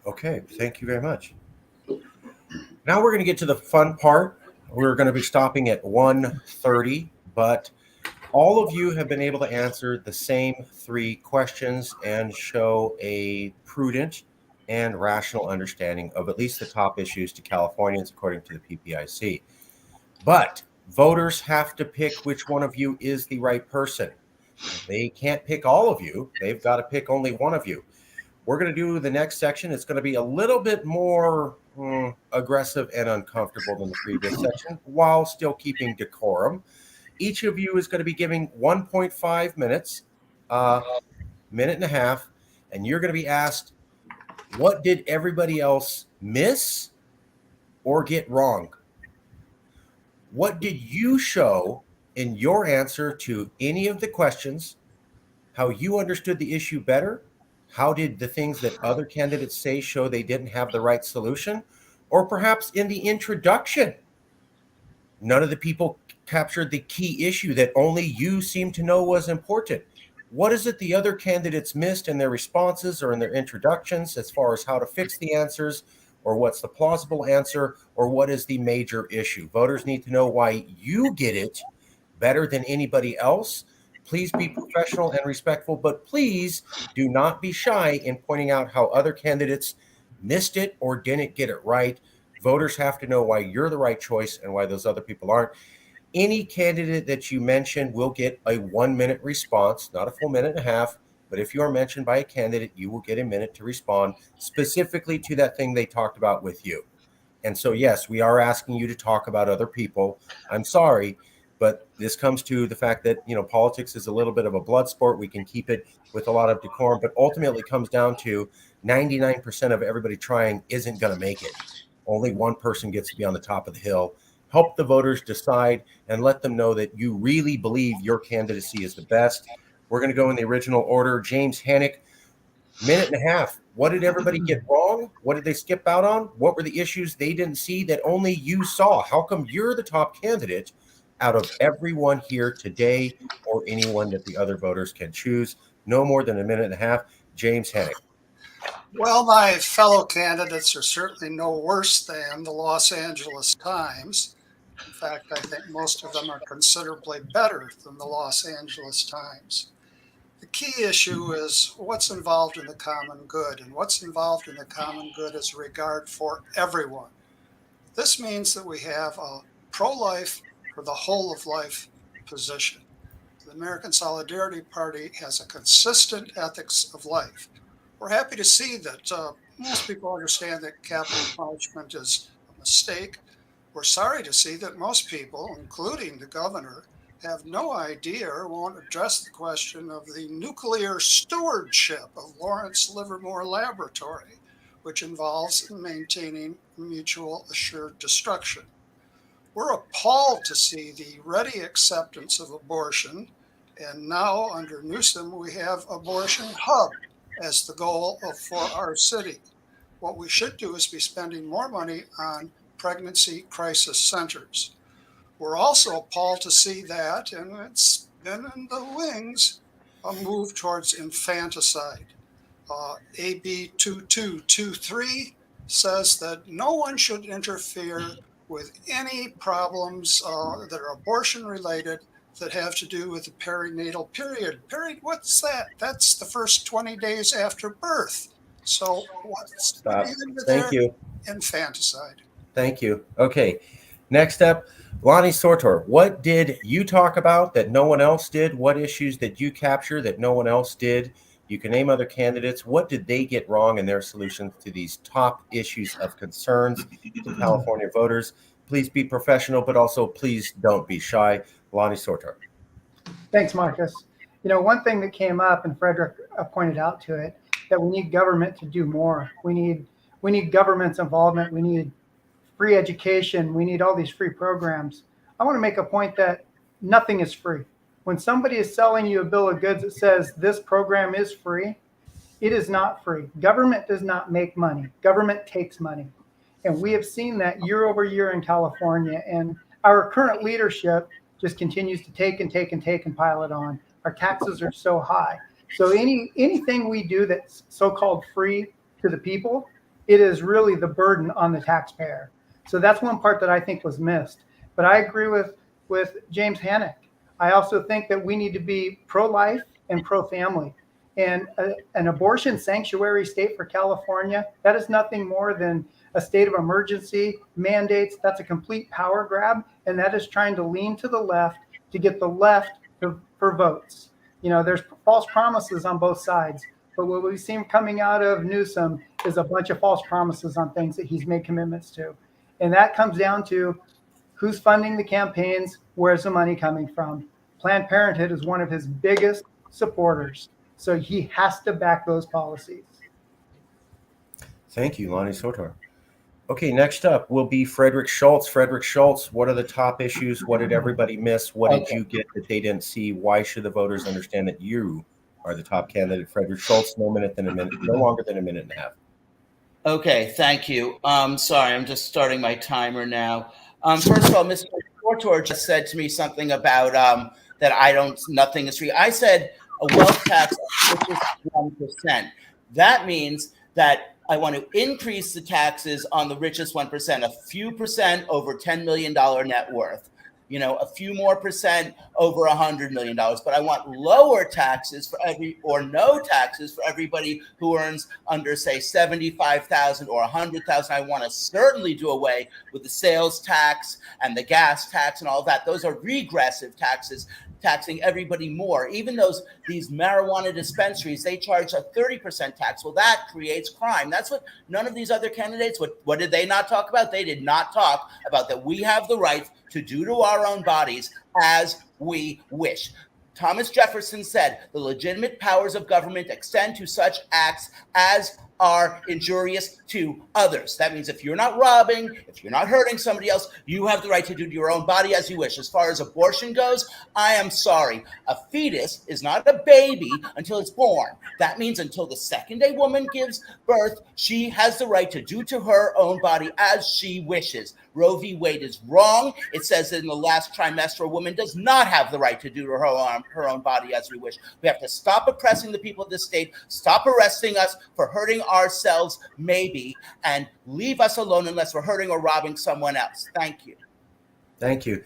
Okay, thank you very much. Now we're going to get to the fun part. We're going to be stopping at 1:30, but all of you have been able to answer the same 3 questions and show a prudent and rational understanding of at least the top issues to Californians, according to the PPIC. But voters have to pick which one of you is the right person. They can't pick all of you. They've got to pick only one of you. We're going to do the next section. It's going to be a little bit more aggressive and uncomfortable than the previous section, while still keeping decorum. Each of you is going to be giving 1.5 minutes, minute and a half, and you're going to be asked, what did everybody else miss or get wrong? What did you show in your answer to any of the questions? How you understood the issue better? How did the things that other candidates say show they didn't have the right solution? Or perhaps in the introduction, none of the people captured the key issue that only you seem to know was important. What is it the other candidates missed in their responses or in their introductions as far as how to fix the answers, or what's the plausible answer, or what is the major issue? Voters need to know why you get it better than anybody else. Please be professional and respectful, but please do not be shy in pointing out how other candidates missed it or didn't get it right. Voters have to know why you're the right choice and why those other people aren't. Any candidate that you mention will get a 1-minute response, not a full minute and a half. But if you are mentioned by a candidate, you will get a minute to respond specifically to that thing they talked about with you. And so, yes, we are asking you to talk about other people. I'm sorry, but this comes to the fact that, politics is a little bit of a blood sport. We can keep it with a lot of decorum, but ultimately it comes down to 99% of everybody trying isn't going to make it. Only one person gets to be on the top of the hill. Help the voters decide and let them know that you really believe your candidacy is the best. We're going to go in the original order. James Hanink, minute and a half. What did everybody get wrong? What did they skip out on? What were the issues they didn't see that only you saw? How come you're the top candidate out of everyone here today, or anyone that the other voters can choose? No more than a minute and a half. James Hanink. Well, my fellow candidates are certainly no worse than the Los Angeles Times. In fact, I think most of them are considerably better than the Los Angeles Times. The key issue is what's involved in the common good, and what's involved in the common good is regard for everyone. This means that we have a pro-life for the whole of life position. The American Solidarity Party has a consistent ethics of life. We're happy to see that most people understand that capital punishment is a mistake. We're sorry to see that most people, including the governor, have no idea or won't address the question of the nuclear stewardship of Lawrence Livermore Laboratory, which involves maintaining mutual assured destruction. We're appalled to see the ready acceptance of abortion, and now under Newsom we have Abortion Hub as the goal for our city. What we should do is be spending more money on pregnancy crisis centers. We're also appalled to see that, and it's been in the wings, a move towards infanticide. AB 2223 says that no one should interfere with any problems that are abortion related that have to do with the perinatal period. What's that? That's the first 20 days after birth. So what's Stop. into Thank you. infanticide? Thank you. Okay. Next up, Lonnie Sortor. What did you talk about that no one else did? What issues did you capture that no one else did? You can name other candidates. What did they get wrong in their solutions to these top issues of concerns to California voters? Please be professional, but also please don't be shy. Lonnie Sortor. Thanks, Marcus. You know, one thing that came up, and Frederick pointed out to it, that we need government to do more. We need government's involvement. We need free education. We need all these free programs. I want to make a point that nothing is free. When somebody is selling you a bill of goods that says this program is free, it is not free. Government does not make money. Government takes money. And we have seen that year over year in California. And our current leadership just continues to take and take and take and pile it on. Our taxes are so high. So anything we do that's so-called free to the people, it is really the burden on the taxpayer. So that's one part that I think was missed. But I agree with James Hanink. I also think that we need to be pro-life and pro-family. And an abortion sanctuary state for California, that is nothing more than a state of emergency, mandates. That's a complete power grab. And that is trying to lean to the left to get the left for votes. You know, there's false promises on both sides. But what we've seen coming out of Newsom is a bunch of false promises on things that he's made commitments to. And that comes down to who's funding the campaigns, where's the money coming from. Planned Parenthood is one of his biggest supporters. So he has to back those policies. Thank you, Lonnie Sortor. Okay, next up will be Frederick Schultz. Frederick Schultz, what are the top issues? What did everybody miss? What did you get that they didn't see? Why should the voters understand that you are the top candidate? Frederick Schultz, no longer than a minute and a half. Okay, thank you. Sorry, I'm just starting my timer now. First of all, Mr. Sortor just said to me something about that nothing is free. I said a wealth tax of 1%. That means that I want to increase the taxes on the richest 1%, a few percent over $10 million net worth, you know, a few more percent over $100 million. But I want lower taxes or no taxes for everybody who earns under, say, $75,000 or $100,000. I want to certainly do away with the sales tax and the gas tax and all that. Those are regressive taxes, taxing everybody more. Even these marijuana dispensaries, they charge a 30% tax. Well, that creates crime. That's what none of these other candidates, what did they not talk about? They did not talk about that we have the right to do to our own bodies as we wish. Thomas Jefferson said, the legitimate powers of government extend to such acts as are injurious to others. That means if you're not robbing, if you're not hurting somebody else, you have the right to do to your own body as you wish. As far as abortion goes, I am sorry. A fetus is not a baby until it's born. That means until the second a woman gives birth, she has the right to do to her own body as she wishes. Roe v. Wade is wrong. It says that in the last trimester, a woman does not have the right to do to her own body as we wish. We have to stop oppressing the people of this state, stop arresting us for hurting ourselves, maybe, and leave us alone unless we're hurting or robbing someone else. Thank you. Thank you.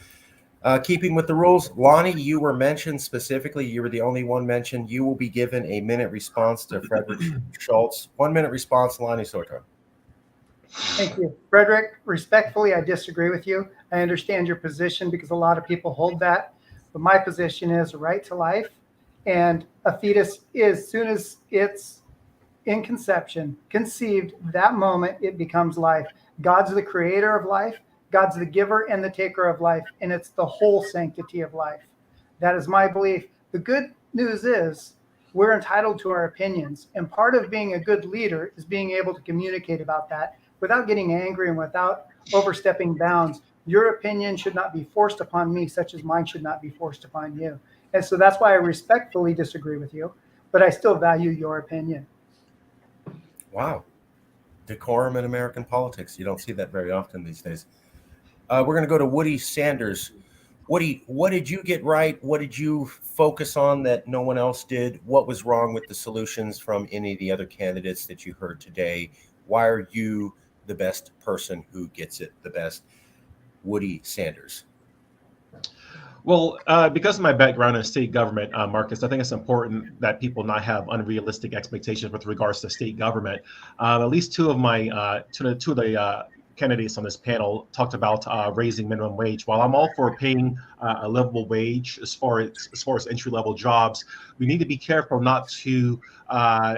Keeping with the rules, Lonnie, you were mentioned specifically. You were the only one mentioned. You will be given a minute response to Frederick Schultz. 1 minute response, Lonnie Soto. Thank you. Frederick, respectfully, I disagree with you. I understand your position because a lot of people hold that. But my position is a right to life. And a fetus is, as soon as it's in conception, conceived, that moment it becomes life. God's the creator of life. God's the giver and the taker of life. And it's the whole sanctity of life. That is my belief. The good news is we're entitled to our opinions. And part of being a good leader is being able to communicate about that without getting angry and without overstepping bounds. Your opinion should not be forced upon me, such as mine should not be forced upon you. And so that's why I respectfully disagree with you, but I still value your opinion. Wow. Decorum in American politics. You don't see that very often these days. We're going to go to Woody Sanders. Woody, what did you get right? What did you focus on that no one else did? What was wrong with the solutions from any of the other candidates that you heard today? Why are you the best person who gets it the best? Woody Sanders. Well, because of my background in state government, Marcus, I think it's important that people not have unrealistic expectations with regards to state government. At least two of the candidates on this panel talked about raising minimum wage. While I'm all for paying a livable wage as far as entry-level jobs, we need to be careful not to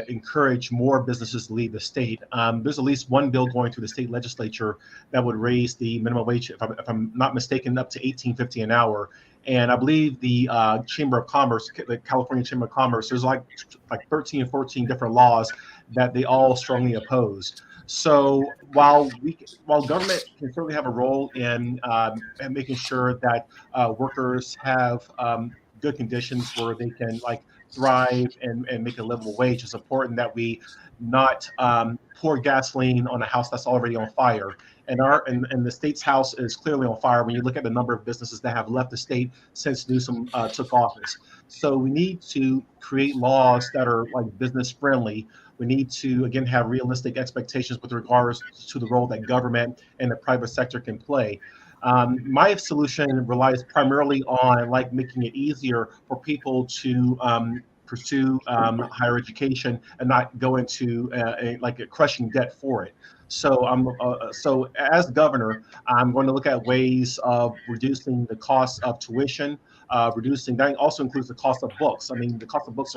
encourage more businesses to leave the state. There's at least one bill going through the state legislature that would raise the minimum wage, if I'm not mistaken, up to $18.50 an hour. And I believe the Chamber of Commerce, the California Chamber of Commerce, there's like 13 or 14 different laws that they all strongly oppose. So while government can certainly have a role in making sure that workers have good conditions where they can thrive and make a livable wage, it's important that we not pour gasoline on a house that's already on fire. And the state's house is clearly on fire when you look at the number of businesses that have left the state since Newsom took office. So we need to create laws that are business friendly. We need to, again, have realistic expectations with regards to the role that government and the private sector can play. My solution relies primarily on making it easier for people to pursue higher education and not go into a crushing debt for it. So as governor, I'm going to look at ways of reducing the cost of tuition, that also includes the cost of books. I mean, the cost of books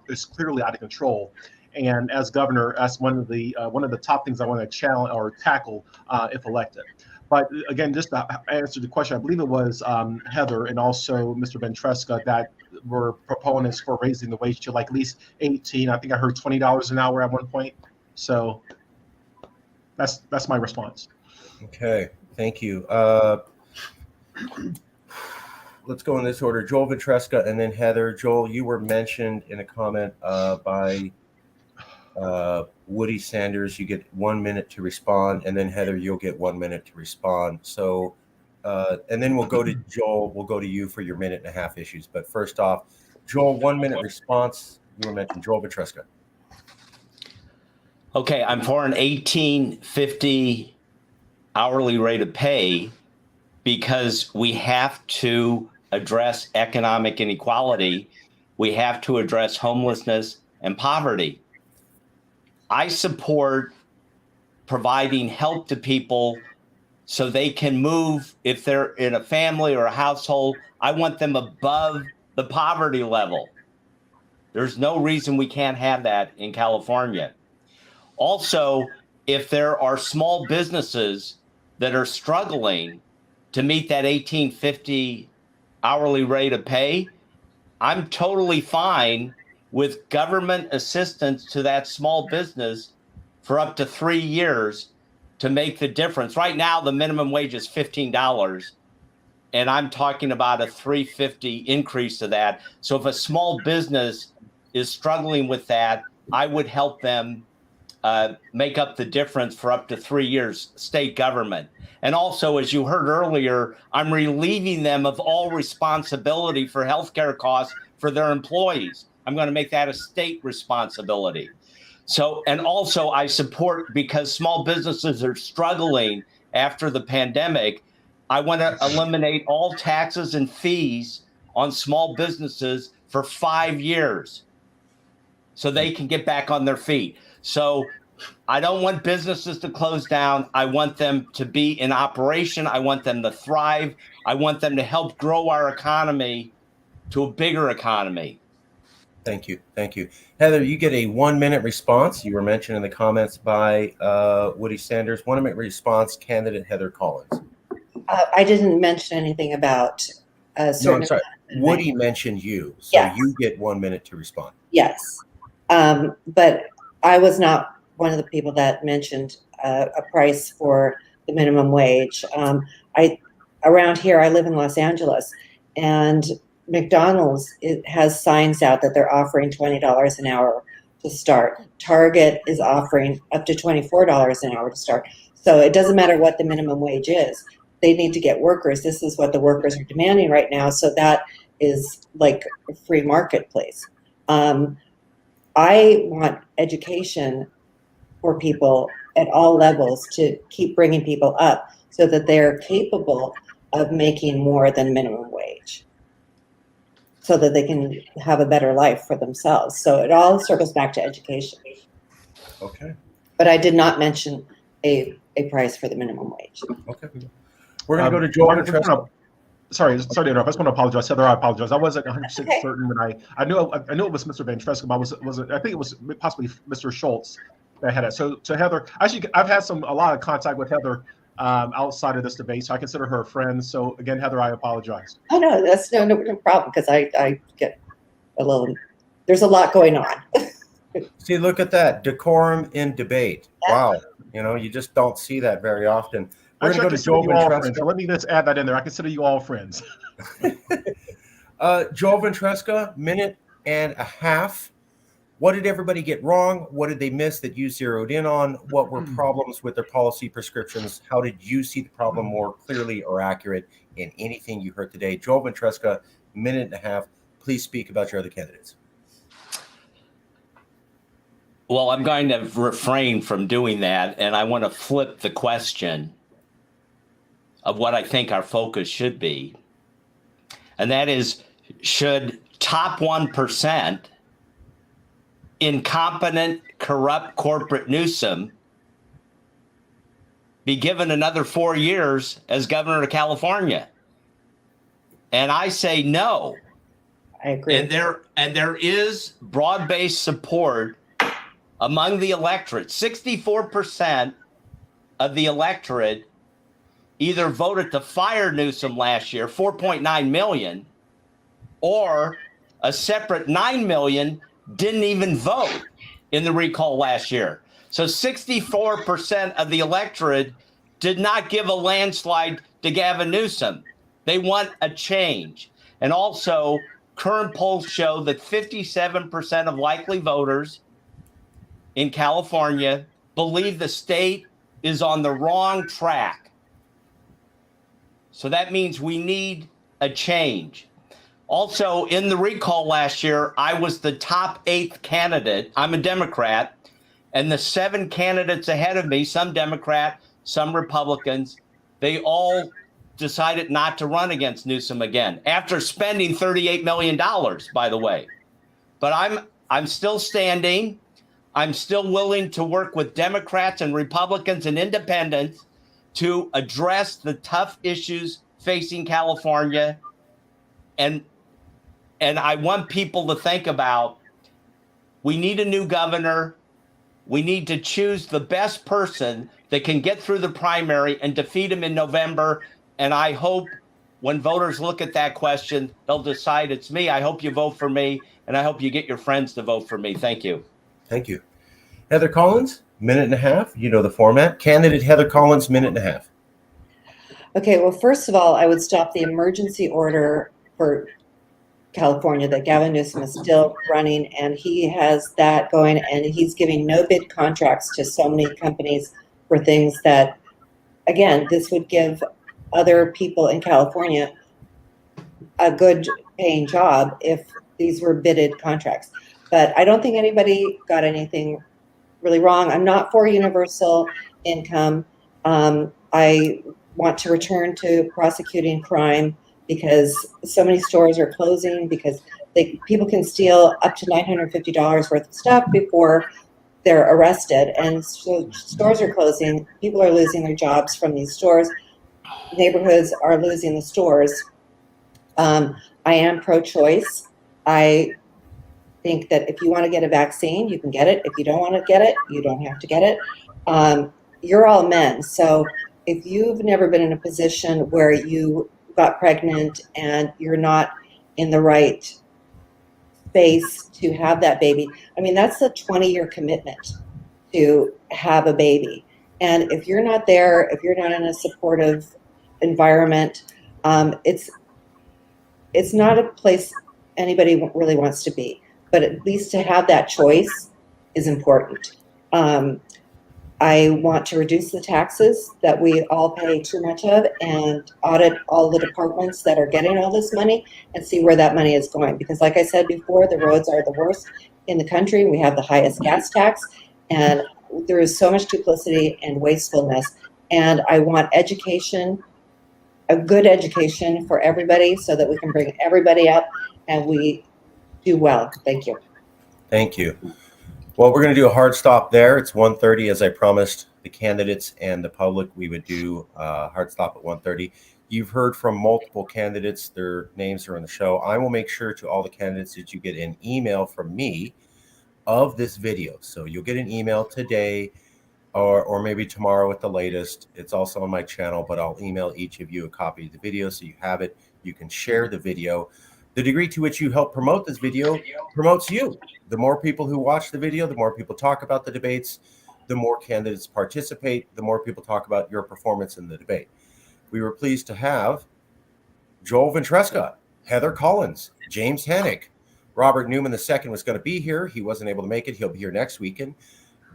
is clearly out of control. And as governor, that's one of the top things I want to challenge or tackle if elected. But again, just to answer the question, I believe it was Heather and also Mr. Ventresca that were proponents for raising the wage to at least 18. I think I heard $20 an hour at one point. So that's my response. Okay, thank you. Let's go in this order. Joel Ventresca and then Heather. Joel, you were mentioned in a comment by Woody Sanders. You get 1 minute to respond, and then Heather, you'll get 1 minute to respond. So, and then we'll go to Joel. We'll go to you for your minute and a half issues. But first off, Joel, 1 minute response. You were mentioned. Joel Ventresca. Okay, I'm for an $18.50 hourly rate of pay because we have to address economic inequality. We have to address homelessness and poverty. I support providing help to people so they can move if they're in a family or a household. I want them above the poverty level. There's no reason we can't have that in California. Also, if there are small businesses that are struggling to meet that $18.50 hourly rate of pay, I'm totally fine with government assistance to that small business for up to 3 years to make the difference. Right now, the minimum wage is $15, and I'm talking about a $3.50 increase to that. So if a small business is struggling with that, I would help them make up the difference for up to 3 years, state government. And also, as you heard earlier, I'm relieving them of all responsibility for healthcare costs for their employees. I'm going to make that a state responsibility. So, and also I support, because small businesses are struggling after the pandemic, I want to eliminate all taxes and fees on small businesses for 5 years so they can get back on their feet. So I don't want businesses to close down. I want them to be in operation. I want them to thrive. I want them to help grow our economy to a bigger economy. Thank you. Thank you. Heather, you get a 1-minute response. You were mentioned in the comments by Woody Sanders. 1-minute response, candidate Heather Collins. I didn't mention anything about No, I'm sorry. Woody mentioned you. So Yes. you get 1 minute to respond. Yes. But I was not one of the people that mentioned a price for the minimum wage. Around here, I live in Los Angeles, and McDonald's has signs out that they're offering $20 an hour to start. Target is offering up to $24 an hour to start. So it doesn't matter what the minimum wage is. They need to get workers. This is what the workers are demanding right now. So that is like a free marketplace. I want education for people at all levels to keep bringing people up so that they're capable of making more than minimum wage, so that they can have a better life for themselves. So it all circles back to education. Okay. But I did not mention a price for the minimum wage. Okay. We're going to go to Joel Ventresca. Sorry to interrupt. I just want to apologize. Heather, I apologize. I wasn't 100% Okay. certain when I knew it was Mr. Ventresca, but I think it was possibly Mr. Schultz that had it. So Heather, actually, I've had a lot of contact with Heather outside of this debate, so I consider her a friend. So again, Heather, I apologize. Oh no, that's no problem, because I get a little. There's a lot going on. See, look at that. Decorum in debate. Yeah. Wow. You just don't see that very often. We're going to go to consider Joel you all friends. Ventresca. So let me just add that in there. I consider you all friends. Joel Ventresca, 1.5 minutes. What did everybody get wrong? What did they miss that you zeroed in on? What were problems with their policy prescriptions? How did you see the problem more clearly or accurate in anything you heard today? Joel Ventresca, 1.5 minutes. Please speak about your other candidates. Well, I'm going to refrain from doing that, and I want to flip the question of what I think our focus should be. And that is, should top 1% incompetent, corrupt corporate Newsom be given another 4 years as governor of California? And I say no. I agree. And there is broad-based support among the electorate. 64% of the electorate either voted to fire Newsom last year, 4.9 million, or a separate 9 million didn't even vote in the recall last year. So 64% of the electorate did not give a landslide to Gavin Newsom. They want a change. And also, current polls show that 57% of likely voters in California believe the state is on the wrong track. So that means we need a change. Also, in the recall last year, I was the top 8th candidate. I'm a Democrat, and the 7 candidates ahead of me, some Democrat, some Republicans, they all decided not to run against Newsom again after spending $38 million, by the way. But I'm still standing. I'm still willing to work with Democrats and Republicans and independents to address the tough issues facing California. And I want people to think about, we need a new governor. We need to choose the best person that can get through the primary and defeat him in November. And I hope when voters look at that question, they'll decide it's me. I hope you vote for me, and I hope you get your friends to vote for me. Thank you. Thank you. Heather Collins, minute and a half. You know the format. Candidate Heather Collins, minute and a half. Okay, well, first of all, I would stop the emergency order for California that Gavin Newsom is still running, and he has that going, and he's giving no bid contracts to so many companies for things that, again, this would give other people in California a good paying job if these were bidded contracts. But I don't think anybody got anything really wrong. I'm not for universal income. I want to return to prosecuting crime because so many stores are closing because people can steal up to $950 worth of stuff before they're arrested. And so stores are closing. People are losing their jobs from these stores. Neighborhoods are losing the stores. I am pro-choice. I think that if you want to get a vaccine, you can get it. If you don't want to get it, you don't have to get it. You're all men. So if you've never been in a position where you got pregnant and you're not in the right space to have that baby, I mean, that's a 20-year commitment to have a baby. And if you're not there, if you're not in a supportive environment, it's not a place anybody really wants to be. But at least to have that choice is important. I want to reduce the taxes that we all pay too much of and audit all the departments that are getting all this money and see where that money is going. Because like I said before, the roads are the worst in the country. We have the highest gas tax, and there is so much duplicity and wastefulness. And I want education, a good education for everybody so that we can bring everybody up and we do well. Thank you. Thank you. Well, we're going to do a hard stop there. It's 1:30, as I promised the candidates and the public we would do a hard stop at 1:30. You've heard from multiple candidates. Their names are on the show. I will make sure to all the candidates that you get an email from me of this video. So you'll get an email today or maybe tomorrow at the latest. It's also on my channel, but I'll email each of you a copy of the video so you have it. You can share the video. The degree to which you help promote this video promotes you. The more people who watch the video, the more people talk about the debates, the more candidates participate, the more people talk about your performance in the debate. We were pleased to have Joel Ventresca, Heather Collins, James Hanink. Robert Newman II was going to be here. He wasn't able to make it. He'll be here next weekend.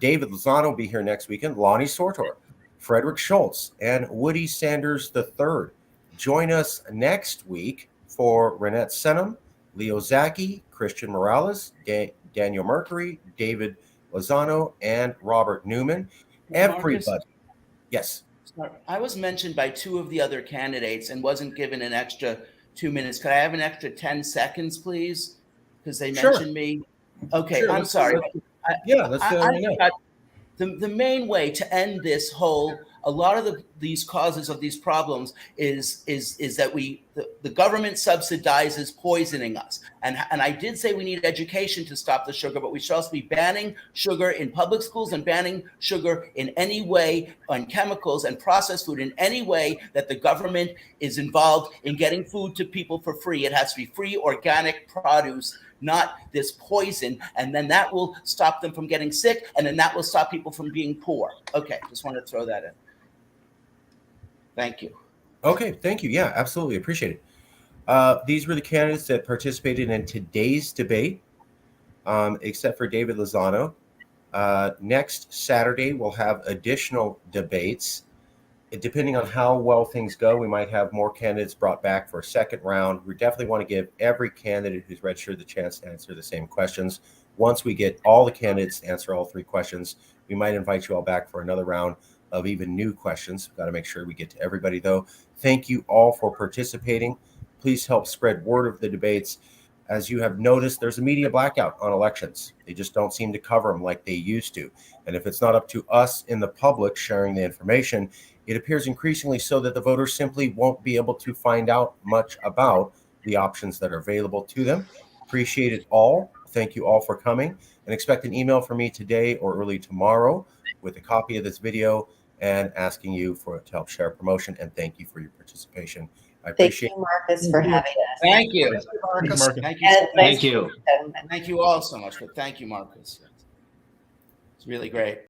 David Lozano will be here next weekend. Lonnie Sortor, Frederick Schultz, and Woody Sanders III. Join us next week for Reinette Senum, Leo Zacky, Christian Morales, Daniel Mercuri, David Lozano, and Robert Newman. Everybody. Marcus, yes. I was mentioned by two of the other candidates and wasn't given an extra 2 minutes. Could I have an extra 10 seconds, please? Because they mentioned me. Okay, Sure, I'm sorry. Let's The main way to end this whole, a lot of these causes of these problems is that the government subsidizes poisoning us. And I did say we need education to stop the sugar, but we should also be banning sugar in public schools and banning sugar in any way on chemicals and processed food in any way that the government is involved in getting food to people for free. It has to be free organic produce, not this poison, and then that will stop them from getting sick, and then that will stop people from being poor. Okay, just wanted to throw that in. Thank you. Okay, thank you. Yeah, absolutely. Appreciate it. These were the candidates that participated in today's debate, except for David Lozano. Next Saturday, we'll have additional debates. Depending on how well things go, we might have more candidates brought back for a second round. We definitely want to give every candidate who's registered the chance to answer the same questions. Once we get all the candidates to answer all three questions, we might invite you all back for another round of even new questions. We've got to make sure we get to everybody, though. Thank you all for participating. Please help spread word of the debates. As you have noticed, there's a media blackout on elections. They just don't seem to cover them like they used to. And if it's not up to us in the public sharing the information, it appears increasingly so that the voters simply won't be able to find out much about the options that are available to them. Appreciate it all. Thank you all for coming, and expect an email from me today or early tomorrow with a copy of this video and asking you to help share promotion. And thank you for your participation. I appreciate Thank you, Marcus, for having us. Thank you. Thank you, Marcus. Marcus. Thank you. And Thank you. Thank you all so much. But thank you, Marcus. It's really great.